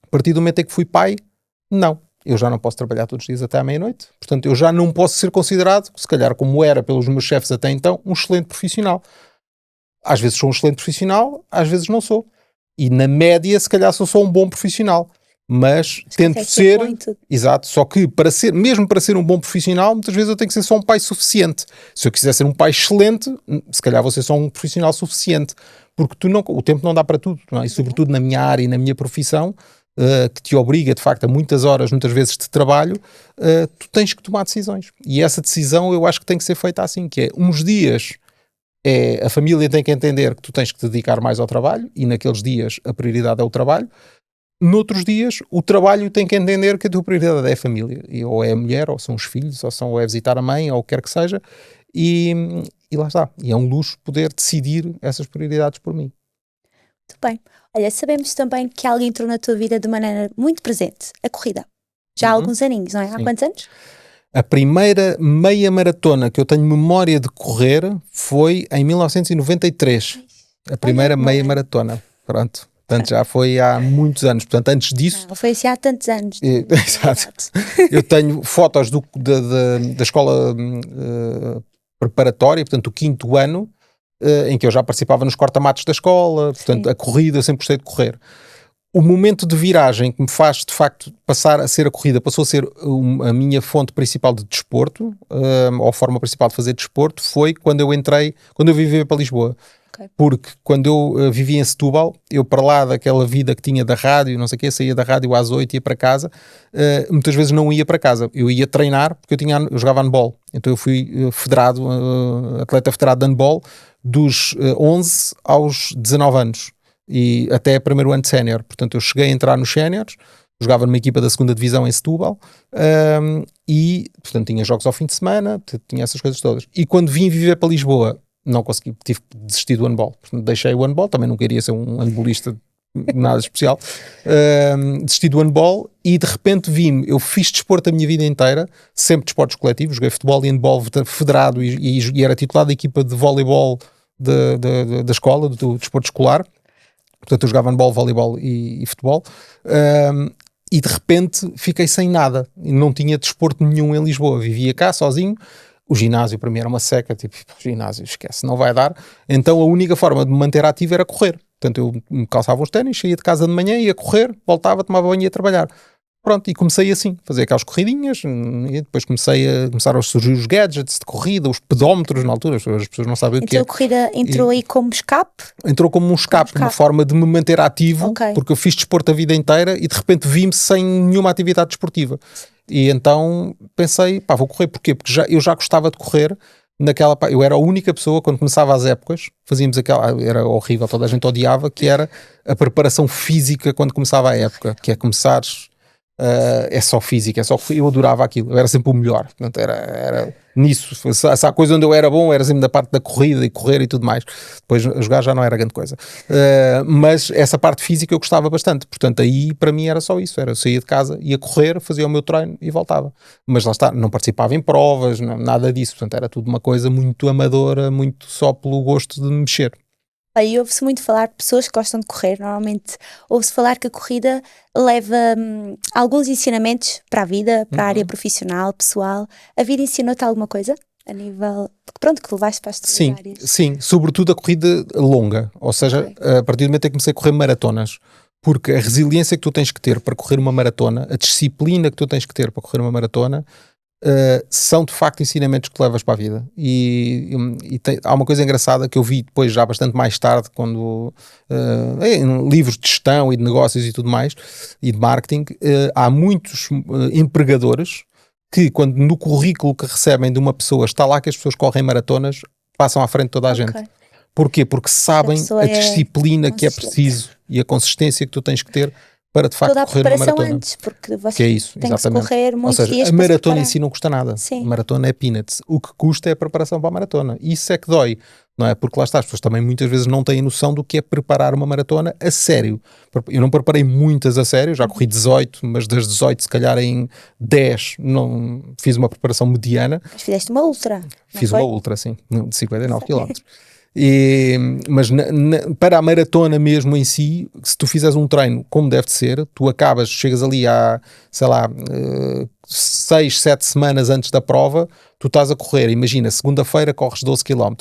Speaker 2: A partir do momento em que fui pai, não. Eu já não posso trabalhar todos os dias até à meia-noite. Portanto, eu já não posso ser considerado, se calhar como era pelos meus chefes até então, um excelente profissional. Às vezes sou um excelente profissional, às vezes não sou. E na média, se calhar sou só um bom profissional. Mas tento ser... Exato. Só que mesmo para ser um bom profissional, muitas vezes eu tenho que ser só um pai suficiente. Se eu quiser ser um pai excelente, se calhar vou ser só um profissional suficiente. Porque o tempo não dá para tudo. Não é? E sobretudo na minha área e na minha profissão, que te obriga de facto a muitas horas, muitas vezes de trabalho, tu tens que tomar decisões. E essa decisão eu acho que tem que ser feita assim, que é uns dias a família tem que entender que tu tens que te dedicar mais ao trabalho, e naqueles dias a prioridade é o trabalho. Noutros dias o trabalho tem que entender que a tua prioridade é a família, ou é a mulher, ou são os filhos, ou é visitar a mãe, ou o que quer que seja, e lá está. E é um luxo poder decidir essas prioridades por mim.
Speaker 1: Muito bem. Olha, sabemos também que alguém entrou na tua vida de maneira muito presente, a corrida. Já há alguns aninhos, não é? Há quantos anos?
Speaker 2: A primeira meia maratona que eu tenho memória de correr foi em 1993. A primeira meia maratona. Pronto. Portanto, já foi há muitos anos. Portanto, antes disso...
Speaker 1: Não foi assim há tantos anos.
Speaker 2: Exato. Eu tenho fotos da escola preparatória, portanto, do 5º ano, em que eu já participava nos corta-matos da escola, portanto, a corrida, eu sempre gostei de correr. O momento de viragem que me faz, de facto, passar a ser a corrida, passou a ser a minha fonte principal de desporto, ou a forma principal de fazer desporto, foi quando eu vivi para Lisboa.
Speaker 1: Okay.
Speaker 2: Porque quando eu vivia em Setúbal, eu para lá daquela vida que tinha da rádio, não sei o quê, saía da rádio às 8 e ia para casa, muitas vezes não ia para casa, eu ia treinar porque eu jogava handball, então eu fui federado, atleta federado de handball dos 11 aos 19 anos e até primeiro ano de sénior, portanto eu cheguei a entrar nos séniores, jogava numa equipa da 2ª divisão em Setúbal, e portanto tinha jogos ao fim de semana, tinha essas coisas todas, e quando vim viver para Lisboa não consegui, tive que desistir do handball, portanto deixei o handball, também não queria ser um handballista nada especial, desisti do handball e de repente eu fiz desporto a minha vida inteira, sempre desportos coletivos, joguei futebol e handball federado e era titular da equipa de voleibol da escola, do desporto escolar, portanto eu jogava handball, voleibol e futebol, e de repente fiquei sem nada, e não tinha desporto nenhum em Lisboa, vivia cá sozinho. O ginásio para mim era uma seca, tipo, ginásio, esquece, não vai dar. Então a única forma de me manter ativo era correr. Portanto, eu me calçava os ténis, saía de casa de manhã, ia correr, voltava, tomava banho e ia trabalhar. Pronto, e comecei assim, fazer aquelas corridinhas, e depois começaram a surgir os gadgets de corrida, os pedómetros na altura, as pessoas não sabem o que é.
Speaker 1: Então a corrida entrou aí como escape?
Speaker 2: Entrou como um escape, uma forma de me manter ativo, porque eu fiz desporto a vida inteira e de repente vi-me sem nenhuma atividade desportiva. E então pensei, vou correr. Porquê? Porque eu já gostava de correr. Eu era a única pessoa, quando começava as épocas, fazíamos era horrível, toda a gente odiava, que era a preparação física quando começava a época, que é começares, é só física, eu adorava aquilo, eu era sempre o melhor, portanto era nisso, se há coisa onde eu era bom, era sempre da parte da corrida e correr e tudo mais, depois a jogar já não era grande coisa, mas essa parte física eu gostava bastante, portanto aí para mim era só isso, eu saía de casa, ia correr, fazia o meu treino e voltava, mas lá está, não participava em provas, nada disso, portanto era tudo uma coisa muito amadora, muito só pelo gosto de mexer.
Speaker 1: Aí ouve-se muito falar de pessoas que gostam de correr, normalmente ouve-se falar que a corrida leva alguns ensinamentos para a vida, para a área profissional, pessoal. A vida ensinou-te alguma coisa? A nível, pronto, que levaste para as tuas áreas?
Speaker 2: Sim, sobretudo a corrida longa, ou seja, a partir do momento em que comecei a correr maratonas, porque a resiliência que tu tens que ter para correr uma maratona, a disciplina que tu tens que ter para correr uma maratona, são de facto ensinamentos que levas para a vida há uma coisa engraçada que eu vi depois já bastante mais tarde quando em livros de gestão e de negócios e tudo mais e de marketing, há muitos empregadores que quando no currículo que recebem de uma pessoa está lá que as pessoas correm maratonas, passam à frente de toda a gente. Porquê? Porque sabem a disciplina que é preciso e a consistência que tu tens que ter para de facto correr uma maratona.
Speaker 1: Antes, porque você
Speaker 2: que é isso,
Speaker 1: tem
Speaker 2: exatamente.
Speaker 1: Que correr muitos
Speaker 2: Ou seja,
Speaker 1: dias
Speaker 2: a maratona em si não custa nada.
Speaker 1: Sim.
Speaker 2: A maratona é peanuts. O que custa é a preparação para a maratona. Isso é que dói, não é? Porque lá está, as pessoas também muitas vezes não têm noção do que é preparar uma maratona a sério. Eu não preparei muitas a sério, já corri 18, mas das 18 se calhar em 10 não fiz uma preparação mediana.
Speaker 1: Mas fizeste uma ultra.
Speaker 2: Fiz uma ultra, sim, de 59 km. Mas para a maratona mesmo em si, se tu fizeres um treino como deve de ser, tu chegas ali há, sei lá, 6, 7 semanas antes da prova, tu estás a correr, imagina, segunda-feira corres 12 km,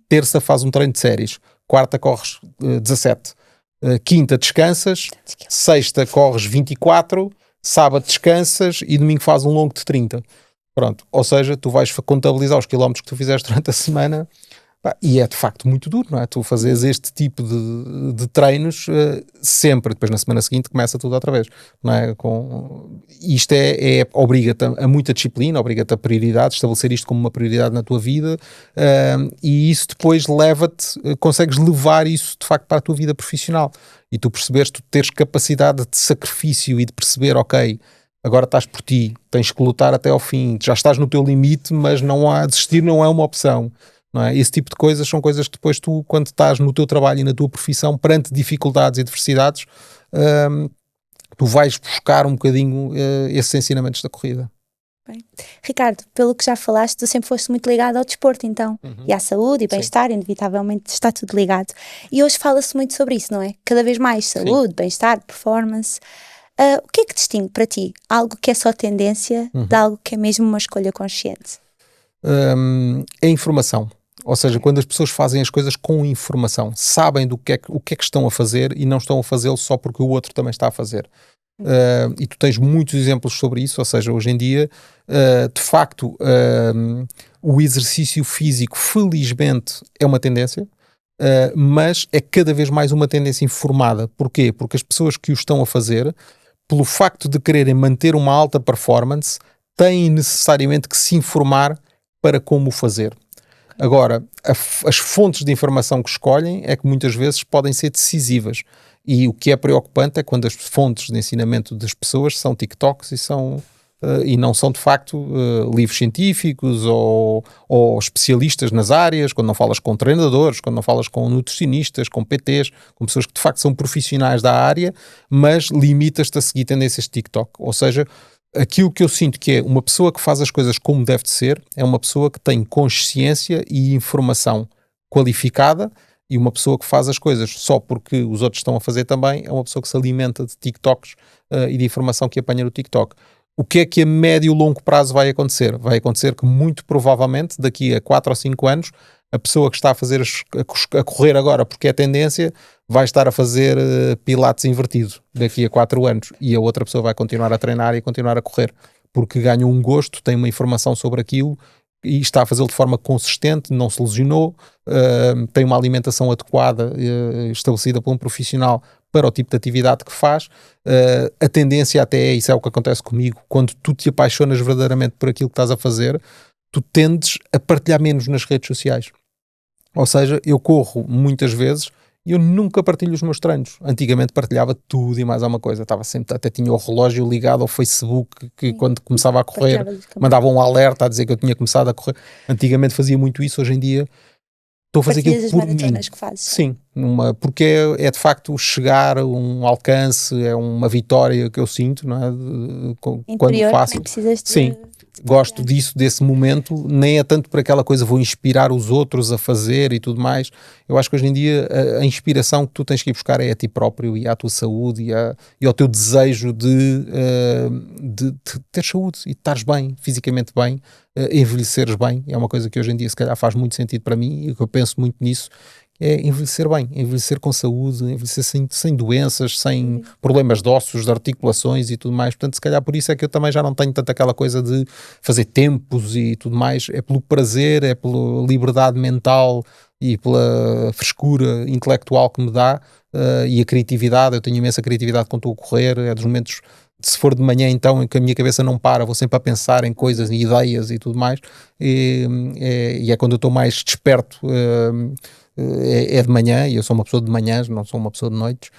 Speaker 2: terça fazes um treino de séries, quarta corres 17, quinta descansas, sexta corres 24, sábado descansas e domingo fazes um longo de 30. Pronto, ou seja, tu vais contabilizar os quilómetros que tu fizeste durante a semana. E é de facto muito duro, não é? Tu fazes este tipo de treinos sempre, depois na semana seguinte começa tudo outra vez, não é? Isto obriga-te a muita disciplina, obriga-te a prioridade, estabelecer isto como uma prioridade na tua vida, e isso depois consegues levar isso de facto para a tua vida profissional, e tu teres capacidade de sacrifício e de perceber, ok, agora estás por ti, tens que lutar até ao fim, já estás no teu limite, mas desistir não é uma opção. Não é? Esse tipo de coisas são coisas que depois tu, quando estás no teu trabalho e na tua profissão, perante dificuldades e adversidades, tu vais buscar um bocadinho esses ensinamentos da corrida.
Speaker 1: Bem. Ricardo, pelo que já falaste, tu sempre foste muito ligado ao desporto, então, e à saúde e bem-estar, inevitavelmente está tudo ligado. E hoje fala-se muito sobre isso, não é? Cada vez mais saúde, bem-estar, performance. O que é que distingue para ti algo que é só tendência de algo que é mesmo uma escolha consciente?
Speaker 2: É informação. Ou seja, quando as pessoas fazem as coisas com informação, sabem o que é que estão a fazer e não estão a fazê-lo só porque o outro também está a fazer. E tu tens muitos exemplos sobre isso, ou seja, hoje em dia, de facto, o exercício físico, felizmente, é uma tendência, mas é cada vez mais uma tendência informada. Porquê? Porque as pessoas que o estão a fazer, pelo facto de quererem manter uma alta performance, têm necessariamente que se informar para como o fazer. Agora, as fontes de informação que escolhem é que muitas vezes podem ser decisivas. E o que é preocupante é quando as fontes de ensinamento das pessoas são TikToks e não são de facto livros científicos ou especialistas nas áreas, quando não falas com treinadores, quando não falas com nutricionistas, com PTs, com pessoas que de facto são profissionais da área, mas limitas-te a seguir tendências de TikTok. Ou seja, aquilo que eu sinto que é uma pessoa que faz as coisas como deve de ser, é uma pessoa que tem consciência e informação qualificada. E uma pessoa que faz as coisas só porque os outros estão a fazer também é uma pessoa que se alimenta de TikToks e de informação que apanha no TikTok. O que é que a médio e longo prazo vai acontecer? Vai acontecer que muito provavelmente daqui a 4 ou 5 anos a pessoa que está a fazer a correr agora porque é tendência vai estar a fazer pilates invertido daqui a 4 anos e a outra pessoa vai continuar a treinar e continuar a correr porque ganhou um gosto, tem uma informação sobre aquilo e está a fazê-lo de forma consistente, não se lesionou, tem uma alimentação adequada, estabelecida por um profissional para o tipo de atividade que faz. A tendência até é, isso é o que acontece comigo, quando tu te apaixonas verdadeiramente por aquilo que estás a fazer, tu tendes a partilhar menos nas redes sociais. Ou seja, eu corro muitas vezes e eu nunca partilho os meus treinos. Antigamente partilhava tudo e mais alguma coisa. Estava sempre, até tinha o relógio ligado ao Facebook, que quando começava a correr, mandava um alerta a dizer que eu tinha começado a correr. Antigamente fazia muito isso, hoje em dia estou a fazer aquilo por mim.
Speaker 1: Que fazes.
Speaker 2: Sim, porque é de facto chegar a um alcance, é uma vitória que eu sinto, não é? Quando faço. Sim. Gosto disso, desse momento, nem é tanto por aquela coisa, vou inspirar os outros a fazer e tudo mais. Eu acho que hoje em dia a inspiração que tu tens que ir buscar é a ti próprio e à tua saúde e ao teu desejo de ter saúde e de estares bem, fisicamente bem, envelheceres bem. É uma coisa que hoje em dia se calhar faz muito sentido para mim e que eu penso muito nisso. É envelhecer bem, envelhecer com saúde, envelhecer sem doenças, sem problemas de ossos, de articulações e tudo mais. Portanto, se calhar por isso é que eu também já não tenho tanto aquela coisa de fazer tempos e tudo mais. É pelo prazer, é pela liberdade mental e pela frescura intelectual que me dá e a criatividade. Eu tenho imensa criatividade quando estou a correr, é dos momentos. Se for de manhã então em que a minha cabeça não para, vou sempre a pensar em coisas e ideias e tudo mais, e é quando eu estou mais desperto, é de manhã, e eu sou uma pessoa de manhãs, não sou uma pessoa de noites,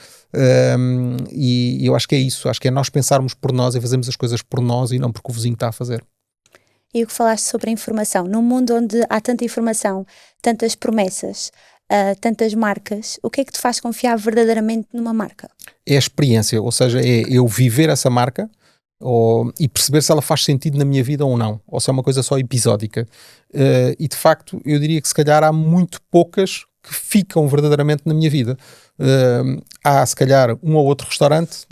Speaker 2: e eu acho que é isso, acho que é nós pensarmos por nós e fazermos as coisas por nós e não porque o vizinho está a fazer.
Speaker 1: E o que falaste sobre a informação, num mundo onde há tanta informação, tantas promessas, tantas marcas, o que é que te faz confiar verdadeiramente numa marca?
Speaker 2: É a experiência, ou seja, é eu viver essa marca e perceber se ela faz sentido na minha vida ou não, ou se é uma coisa só episódica. E de facto, eu diria que se calhar há muito poucas que ficam verdadeiramente na minha vida. Há se calhar um ou outro restaurante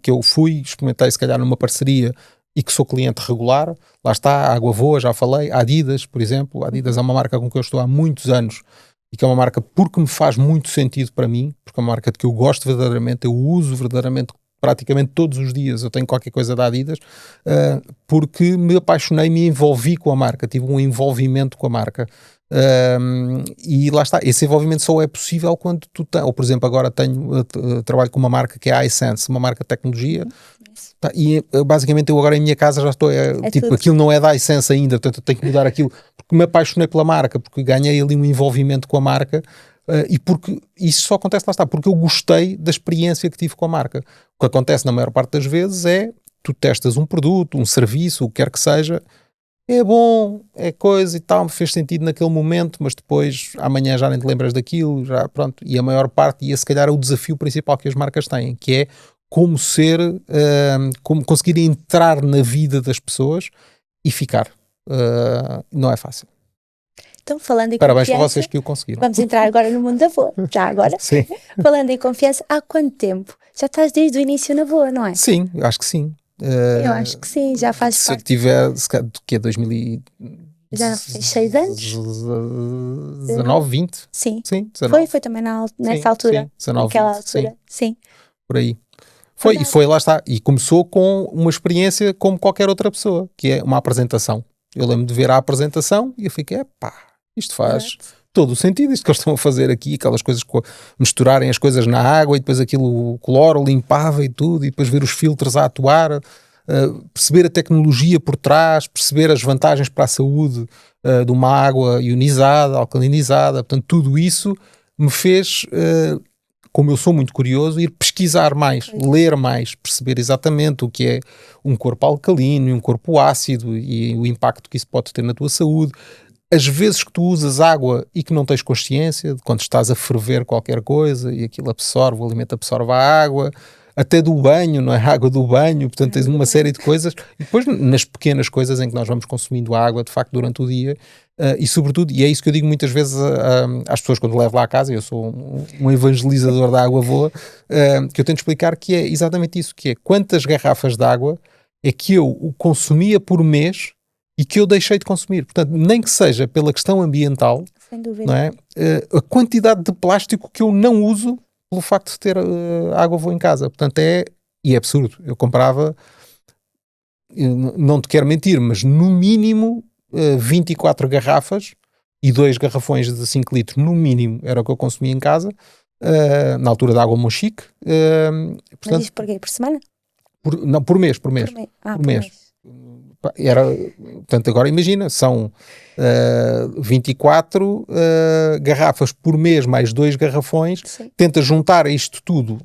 Speaker 2: que eu fui, experimentei se calhar numa parceria e que sou cliente regular. Lá está, a Água Voa, já falei, a Adidas, por exemplo. A Adidas é uma marca com que eu estou há muitos anos e que é uma marca porque me faz muito sentido para mim, porque é uma marca de que eu gosto verdadeiramente, eu uso verdadeiramente praticamente todos os dias, eu tenho qualquer coisa da Adidas, porque me apaixonei, me envolvi com a marca, tive um envolvimento com a marca. E lá está, esse envolvimento só é possível quando tu tens, ou por exemplo agora trabalho com uma marca que é a iSense, uma marca de tecnologia, e basicamente eu agora em minha casa já estou, tipo, tudo. Aquilo não é da iSense ainda, portanto eu tenho que mudar aquilo, porque me apaixonei pela marca, porque ganhei ali um envolvimento com a marca, e porque isso só acontece, lá está, porque eu gostei da experiência que tive com a marca. O que acontece na maior parte das vezes é, tu testas um produto, um serviço, o que quer que seja, é bom, é coisa e tal, fez sentido naquele momento, mas depois amanhã já nem te lembras daquilo, já pronto, e a maior parte, e esse se calhar é o desafio principal que as marcas têm, que é como ser, como conseguir entrar na vida das pessoas e ficar. Não é fácil.
Speaker 1: Então, falando em
Speaker 2: Parabéns
Speaker 1: confiança,
Speaker 2: para vocês que o conseguiram.
Speaker 1: vamos entrar agora no mundo da Voa, já agora.
Speaker 2: Sim.
Speaker 1: Falando em confiança, há quanto tempo? Já estás desde o início na Voa, não é?
Speaker 2: Sim, acho que sim.
Speaker 1: Eu acho que sim, já faz
Speaker 2: Se
Speaker 1: parte.
Speaker 2: tiver, se calhar, do que é 2000
Speaker 1: Já fez 6 anos?
Speaker 2: 19, 20?
Speaker 1: Sim.
Speaker 2: Sim, 19.
Speaker 1: Foi também nessa
Speaker 2: Sim,
Speaker 1: altura.
Speaker 2: sim, 19,
Speaker 1: Naquela
Speaker 2: 20,
Speaker 1: altura. Sim.
Speaker 2: por aí. Foi,
Speaker 1: Verdade.
Speaker 2: e foi, lá está. E começou com uma experiência como qualquer outra pessoa, que é uma apresentação. Eu lembro de ver a apresentação e eu fiquei, pá, isto faz
Speaker 1: Verdade.
Speaker 2: todo o sentido, isto que eles estão a fazer aqui, aquelas coisas, misturarem as coisas na água e depois aquilo, o cloro limpava e tudo, e depois ver os filtros a atuar, perceber a tecnologia por trás, perceber as vantagens para a saúde de uma água ionizada, alcalinizada, portanto tudo isso me fez, como eu sou muito curioso, ir pesquisar mais, ler mais, perceber exatamente o que é um corpo alcalino e um corpo ácido e o impacto que isso pode ter na tua saúde. As vezes que tu usas água e que não tens consciência, de quando estás a ferver qualquer coisa e aquilo absorve, o alimento absorve a água, até do banho, não é? A água do banho, portanto tens uma série de coisas. E depois nas pequenas coisas em que nós vamos consumindo água, de facto, durante o dia, e sobretudo, e é isso que eu digo muitas vezes às pessoas quando levo lá a casa, eu sou um evangelizador da água boa, que eu tento explicar que é exatamente isso, que é quantas garrafas de água é que eu consumia por mês e que eu deixei de consumir. Portanto, nem que seja pela questão ambiental,
Speaker 1: Sem dúvida.
Speaker 2: não é? A quantidade de plástico que eu não uso pelo facto de ter água boa em casa. Portanto, é absurdo. Eu comprava, não te quero mentir, mas no mínimo 24 garrafas e 2 garrafões de 5 litros, no mínimo, era o que eu consumia em casa, na altura da água Monchique.
Speaker 1: Mas
Speaker 2: Portanto,
Speaker 1: isto porquê? Por semana?
Speaker 2: por mês.
Speaker 1: Por mês.
Speaker 2: Por mês. Era, portanto, agora imagina, são 24 garrafas por mês, mais 2 garrafões.
Speaker 1: Sim.
Speaker 2: Tenta juntar isto tudo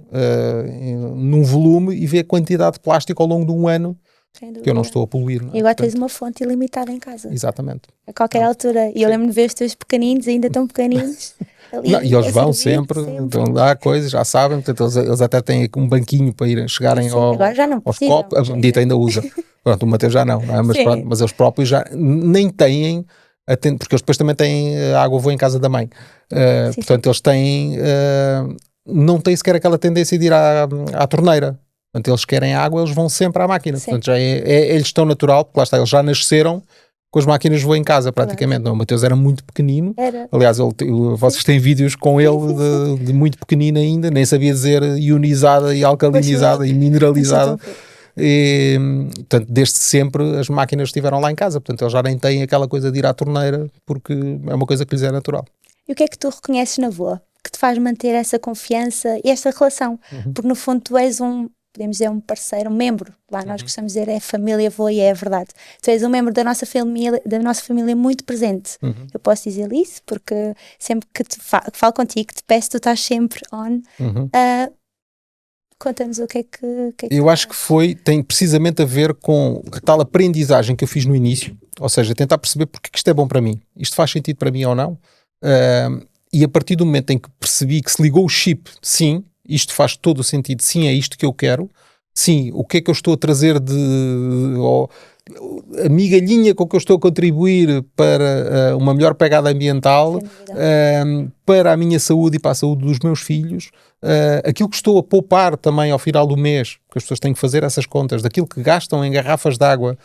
Speaker 2: num volume e ver a quantidade de plástico ao longo de um ano
Speaker 1: Sem dúvida.
Speaker 2: que eu não estou a poluir. Não é?
Speaker 1: E agora
Speaker 2: Portanto,
Speaker 1: tens uma fonte ilimitada em casa.
Speaker 2: exatamente.
Speaker 1: A qualquer altura. E eu lembro de ver os teus pequeninos, ainda tão pequeninos. Ali,
Speaker 2: Não, e eles
Speaker 1: a
Speaker 2: vão
Speaker 1: servir
Speaker 2: sempre, vão lá coisas, já sabem, portanto eles até têm um banquinho para chegarem
Speaker 1: Sim, agora já não
Speaker 2: aos
Speaker 1: precisam,
Speaker 2: copos. A
Speaker 1: mas
Speaker 2: Bendita ainda usa. Pronto, o Mateus já não, é? Mas,
Speaker 1: Sim.
Speaker 2: pronto, mas eles próprios já nem têm, porque eles depois também têm água boa em casa da mãe.
Speaker 1: Sim,
Speaker 2: Portanto, eles têm, não têm sequer aquela tendência de ir à torneira. Portanto, eles querem água, eles vão sempre à máquina.
Speaker 1: Sim.
Speaker 2: Portanto, já eles tão natural, porque lá está, eles já nasceram com as máquinas voam em casa, praticamente. Não, o Mateus era muito pequenino.
Speaker 1: Era.
Speaker 2: Aliás, vocês têm vídeos com ele de muito pequenino ainda, nem sabia dizer ionizada e alcalinizada e mineralizada. E, portanto, desde sempre as máquinas estiveram lá em casa. Portanto, eles já nem têm aquela coisa de ir à torneira, porque é uma coisa que lhes é natural.
Speaker 1: E o que é que tu reconheces na Voa que te faz manter essa confiança e esta relação? Porque no fundo tu és podemos dizer, um parceiro, um membro, lá nós gostamos de dizer é família Voa e é verdade. Tu és um membro da nossa família muito presente. Eu posso dizer isso porque sempre que falo contigo, que te peço, tu estás sempre on. Conta-nos o que é que
Speaker 2: eu acho que tem precisamente a ver com a tal aprendizagem que eu fiz no início, ou seja, tentar perceber porque que isto é bom para mim, isto faz sentido para mim ou não, e a partir do momento em que percebi que se ligou o chip, sim, isto faz todo o sentido, sim, é isto que eu quero, sim, o que é que eu estou a trazer a migalhinha com que eu estou a contribuir para uma melhor pegada ambiental, para a minha saúde e para a saúde dos meus filhos, aquilo que estou a poupar também ao final do mês, porque as pessoas têm que fazer essas contas, daquilo que gastam em garrafas de água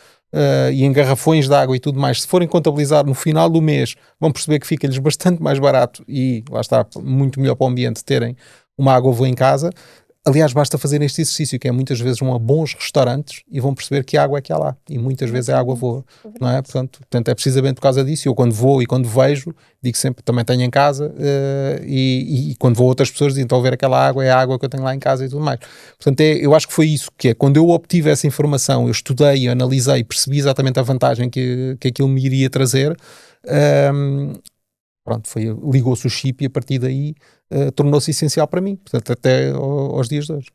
Speaker 2: e em garrafões de água e tudo mais, se forem contabilizar no final do mês, vão perceber que fica-lhes bastante mais barato e, lá está, muito melhor para o ambiente terem uma água boa em casa. Aliás, basta fazer este exercício, que é muitas vezes vão a bons restaurantes e vão perceber que água é que há lá. E muitas vezes é água boa, não é? Portanto, é precisamente por causa disso. Eu quando vou e quando vejo, digo sempre, também tenho em casa, e quando vou a outras pessoas dizem, estão a ver aquela água, é a água que eu tenho lá em casa e tudo mais. Portanto, eu acho que foi isso, que é, quando eu obtive essa informação, eu estudei, analisei, percebi exatamente a vantagem que aquilo me iria trazer, pronto, ligou-se o chip e a partir daí tornou-se essencial para mim, portanto, até aos dias de hoje.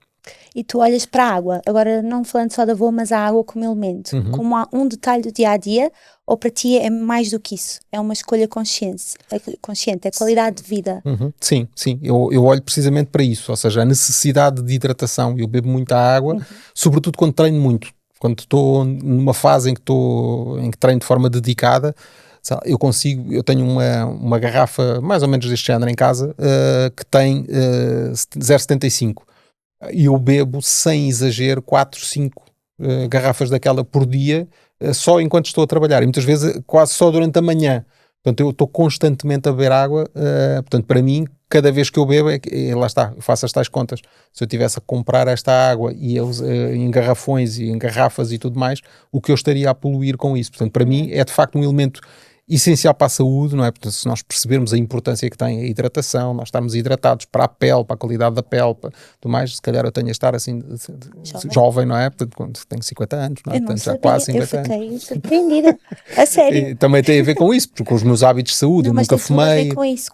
Speaker 1: E tu olhas para a água, agora não falando só da avó, mas a água como elemento, como há um detalhe do dia-a-dia, ou para ti é mais do que isso? É uma escolha consciente, é qualidade de vida.
Speaker 2: Sim, eu olho precisamente para isso, ou seja, a necessidade de hidratação. Eu bebo muita água, sobretudo quando treino muito. Quando estou numa fase em que treino de forma dedicada, eu tenho uma garrafa mais ou menos deste género em casa, que tem 0,75, e eu bebo sem exagero 4, 5 garrafas daquela por dia, só enquanto estou a trabalhar, e muitas vezes quase só durante a manhã. Portanto, eu estou constantemente a beber água. Portanto, para mim, cada vez que eu bebo, lá está, eu faço as tais contas. Se eu tivesse a comprar esta água e em garrafões e em garrafas e tudo mais, o que eu estaria a poluir com isso? Portanto, para mim é de facto um elemento essencial para a saúde, não é? Portanto, se nós percebermos a importância que tem a hidratação, nós estarmos hidratados para a pele, para a qualidade da pele, para tudo mais, se calhar eu tenho a estar assim jovem, não é? Portanto, quando tenho 50 anos, não é?
Speaker 1: Eu não
Speaker 2: Portanto,
Speaker 1: sabia,
Speaker 2: já quase 50
Speaker 1: eu fiquei
Speaker 2: anos.
Speaker 1: surpreendida, a sério.
Speaker 2: E também tem a ver com isso, porque com os meus hábitos de saúde,
Speaker 1: Não,
Speaker 2: eu
Speaker 1: mas
Speaker 2: nunca
Speaker 1: tem tudo a ver
Speaker 2: fumei.
Speaker 1: com isso,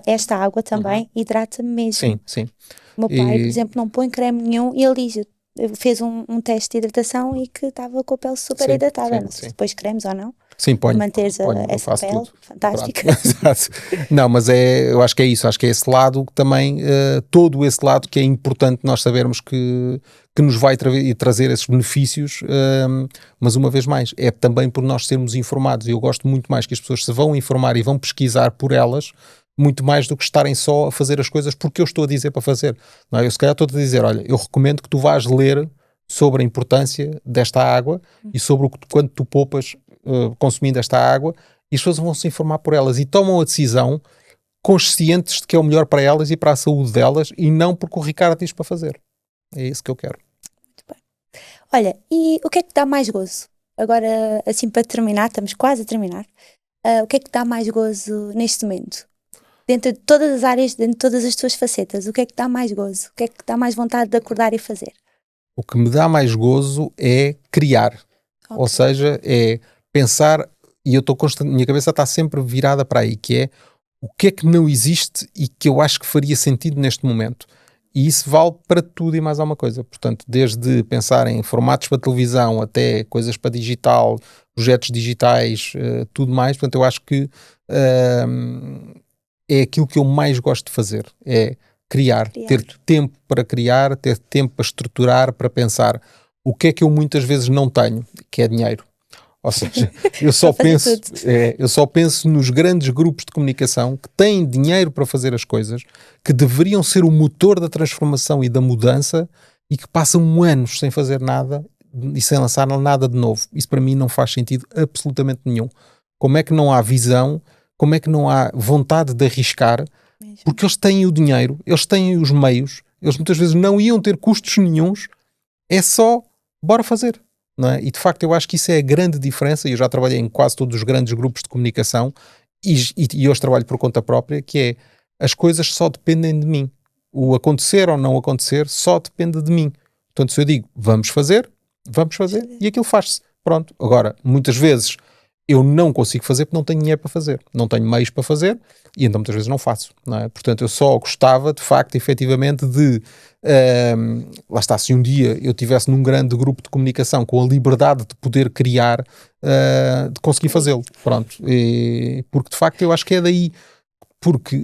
Speaker 1: esta água também hidrata-me mesmo.
Speaker 2: Sim.
Speaker 1: O meu pai, por exemplo, não põe creme nenhum e ele diz, fez um teste de hidratação e que estava com a pele super hidratada. Não sei se depois cremes ou não.
Speaker 2: Sim, ponho.
Speaker 1: Manteres essa pele
Speaker 2: tudo.
Speaker 1: fantástica.
Speaker 2: Não, mas eu acho que é isso, acho que é esse lado que também, todo esse lado que é importante nós sabermos que nos vai trazer esses benefícios, mas uma vez mais, é também por nós sermos informados, e eu gosto muito mais que as pessoas se vão informar e vão pesquisar por elas, muito mais do que estarem só a fazer as coisas porque eu estou a dizer para fazer. Não é? Eu se calhar estou a dizer, olha, eu recomendo que tu vás ler sobre a importância desta água e sobre quanto tu poupas consumindo esta água, e as pessoas vão se informar por elas e tomam a decisão conscientes de que é o melhor para elas e para a saúde delas, e não porque o Ricardo diz para fazer. É isso que eu quero.
Speaker 1: Muito bem. Olha, e o que é que dá mais gozo? Agora, assim para terminar, estamos quase a terminar, o que é que dá mais gozo neste momento? Dentro de todas as áreas, dentro de todas as tuas facetas, o que é que dá mais gozo? O que é que dá mais vontade de acordar e fazer?
Speaker 2: O que me dá mais gozo é criar. Okay. Ou seja, é pensar, e eu estou minha cabeça está sempre virada para aí, que é o que é que não existe e que eu acho que faria sentido neste momento. E isso vale para tudo e mais alguma coisa. Portanto, desde pensar em formatos para televisão até coisas para digital, projetos digitais, tudo mais. Portanto, eu acho que é aquilo que eu mais gosto de fazer. É criar, ter tempo para criar, ter tempo para estruturar, para pensar o que é que eu muitas vezes não tenho, que é dinheiro. Ou seja, eu só penso nos grandes grupos de comunicação que têm dinheiro para fazer as coisas, que deveriam ser o motor da transformação e da mudança, e que passam anos sem fazer nada e sem lançar nada de novo. Isso para mim não faz sentido absolutamente nenhum. Como é que não há visão? Como é que não há vontade de arriscar? Porque eles têm o dinheiro, eles têm os meios, eles muitas vezes não iam ter custos nenhuns, é só bora fazer. Não é? E de facto eu acho que isso é a grande diferença, e eu já trabalhei em quase todos os grandes grupos de comunicação e hoje trabalho por conta própria, que é, as coisas só dependem de mim. O acontecer ou não acontecer só depende de mim. Portanto, se eu digo vamos fazer e aquilo faz-se. Pronto. Agora, muitas vezes eu não consigo fazer porque não tenho dinheiro para fazer, não tenho meios para fazer, e então muitas vezes não faço, não é? Portanto, eu só gostava, de facto, efetivamente, de lá está, se um dia eu estivesse num grande grupo de comunicação com a liberdade de poder criar, de conseguir fazê-lo, pronto, porque de facto eu acho que é daí, porque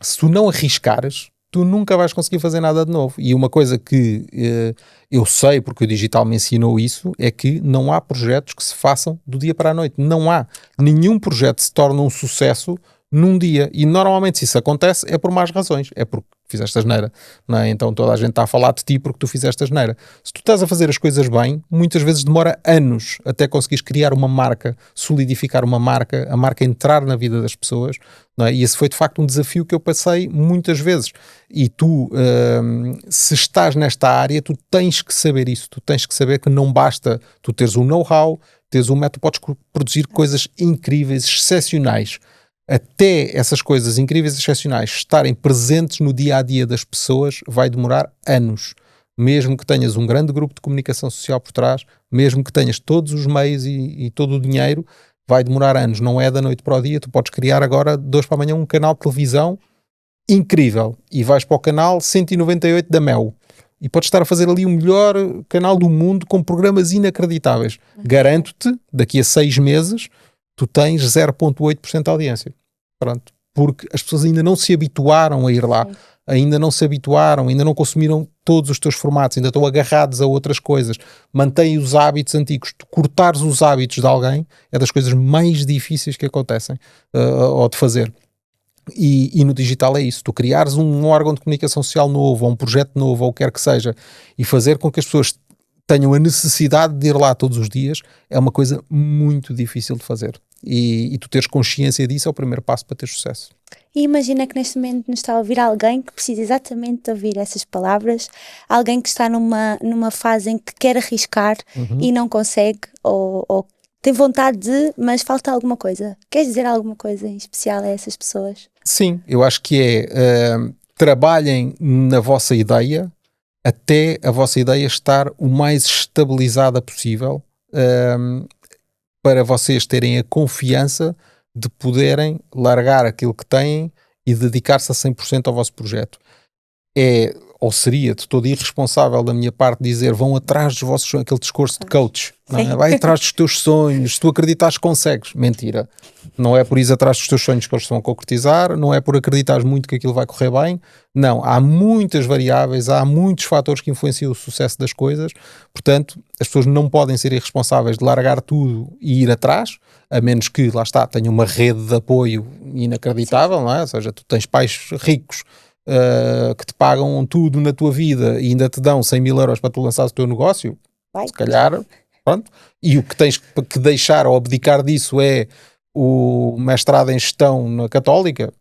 Speaker 2: se tu não arriscares, tu nunca vais conseguir fazer nada de novo. E uma coisa que eu sei, porque o digital me ensinou isso, é que não há projetos que se façam do dia para a noite. Não há. Nenhum projeto se torna um sucesso num dia. E normalmente se isso acontece é por más razões. É porque fizeste asneira, não é? Então toda a gente está a falar de ti porque tu fizeste asneira. Se tu estás a fazer as coisas bem, muitas vezes demora anos até conseguires criar uma marca, solidificar uma marca, a marca entrar na vida das pessoas, não é? E esse foi de facto um desafio que eu passei muitas vezes. E tu, se estás nesta área, tu tens que saber isso, tu tens que saber que não basta tu teres um know-how, teres um método, podes produzir coisas incríveis, excepcionais. Até essas coisas incríveis e excepcionais estarem presentes no dia-a-dia das pessoas, vai demorar anos. Mesmo que tenhas um grande grupo de comunicação social por trás, mesmo que tenhas todos os meios e todo o dinheiro, vai demorar anos. Não é da noite para o dia. Tu podes criar agora, de hoje para amanhã, um canal de televisão incrível. E vais para o canal 198 da Mel. E podes estar a fazer ali o melhor canal do mundo com programas inacreditáveis. Garanto-te, daqui a 6 meses, tu tens 0,8% de audiência. Pronto. Porque as pessoas ainda não se habituaram a ir lá, ainda não se habituaram, ainda não consumiram todos os teus formatos, ainda estão agarrados a outras coisas. Mantém os hábitos antigos. Tu cortares os hábitos de alguém é das coisas mais difíceis que acontecem ou de fazer. E no digital é isso. Tu criares um órgão de comunicação social novo, ou um projeto novo, ou o que quer que seja, e fazer com que as pessoas tenham a necessidade de ir lá todos os dias, é uma coisa muito difícil de fazer. E tu teres consciência disso é o primeiro passo para ter sucesso.
Speaker 1: E imagina que neste momento nos está a ouvir alguém que precisa exatamente de ouvir essas palavras, alguém que está numa fase em que quer arriscar e não consegue, ou tem vontade de, mas falta alguma coisa. Queres dizer alguma coisa em especial a essas pessoas?
Speaker 2: Sim, eu acho que trabalhem na vossa ideia até a vossa ideia estar o mais estabilizada possível, para vocês terem a confiança de poderem largar aquilo que têm e dedicar-se a 100% ao vosso projeto. Ou seria de todo irresponsável da minha parte dizer vão atrás dos vossos sonhos, aquele discurso de coach, não é? Vai atrás dos teus sonhos, se tu acreditas consegues. Mentira. Não é por ir atrás dos teus sonhos que eles estão a concretizar, não é por acreditares muito que aquilo vai correr bem, não. Há muitas variáveis, há muitos fatores que influenciam o sucesso das coisas, portanto as pessoas não podem ser irresponsáveis de largar tudo e ir atrás, a menos que, lá está, tenham uma rede de apoio inacreditável, não é? Ou seja, tu tens pais ricos que te pagam tudo na tua vida e ainda te dão 100.000 euros para tu lançares o teu negócio, se calhar, pronto. E o que tens que deixar ou abdicar disso é o mestrado em gestão na Católica,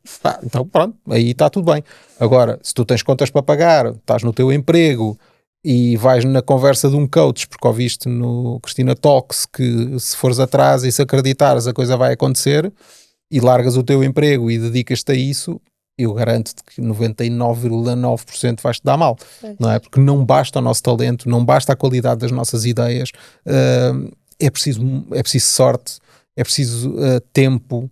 Speaker 2: então pronto, aí está tudo bem. Agora, se tu tens contas para pagar, estás no teu emprego e vais na conversa de um coach, porque ouviste no Cristina Talks que se fores atrás e se acreditares a coisa vai acontecer, e largas o teu emprego e dedicas-te a isso, eu garanto-te que 99,9% vais-te dar mal, não é? Porque não basta o nosso talento, não basta a qualidade das nossas ideias, é preciso sorte, é preciso tempo,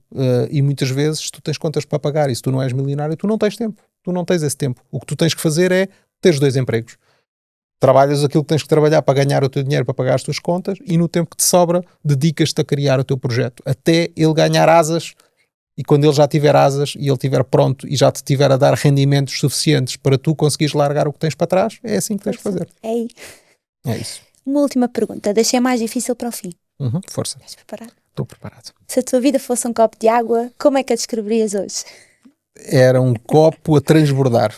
Speaker 2: e muitas vezes tu tens contas para pagar e se tu não és milionário, tu não tens tempo, tu não tens esse tempo. O que tu tens que fazer é teres 2 empregos. Trabalhas aquilo que tens que trabalhar para ganhar o teu dinheiro, para pagar as tuas contas, e no tempo que te sobra, dedicas-te a criar o teu projeto, até ele ganhar asas. E quando ele já tiver asas e ele estiver pronto e já te tiver a dar rendimentos suficientes para tu conseguires largar o que tens para trás, é assim que tens que fazer. É isso.
Speaker 1: Uma última pergunta, deixei a mais difícil para o fim.
Speaker 2: Força.
Speaker 1: Estás preparado?
Speaker 2: Estou preparado.
Speaker 1: Se a tua vida fosse um copo de água, como é que a descreverias hoje?
Speaker 2: Era um copo a transbordar.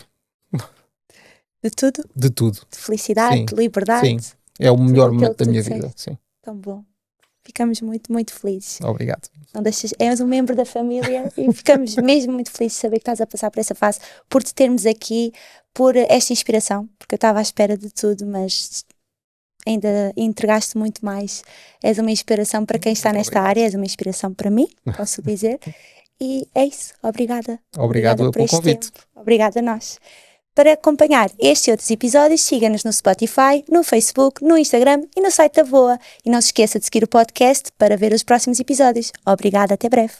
Speaker 1: De tudo?
Speaker 2: De tudo.
Speaker 1: De felicidade,
Speaker 2: sim,
Speaker 1: de liberdade?
Speaker 2: Sim, é o melhor momento da minha vida. Sim.
Speaker 1: Tão bom. Ficamos muito, muito felizes.
Speaker 2: Obrigado.
Speaker 1: És um membro da família e ficamos mesmo muito felizes de saber que estás a passar por essa fase, por te termos aqui, por esta inspiração, porque eu estava à espera de tudo, mas ainda entregaste muito mais. És uma inspiração para quem está nesta área, és uma inspiração para mim, posso dizer. E é isso. Obrigada.
Speaker 2: Obrigado pelo convite.
Speaker 1: Tempo. Obrigada a nós. Para acompanhar este e outros episódios, siga-nos no Spotify, no Facebook, no Instagram e no site da VOA. E não se esqueça de seguir o podcast para ver os próximos episódios. Obrigada, até breve.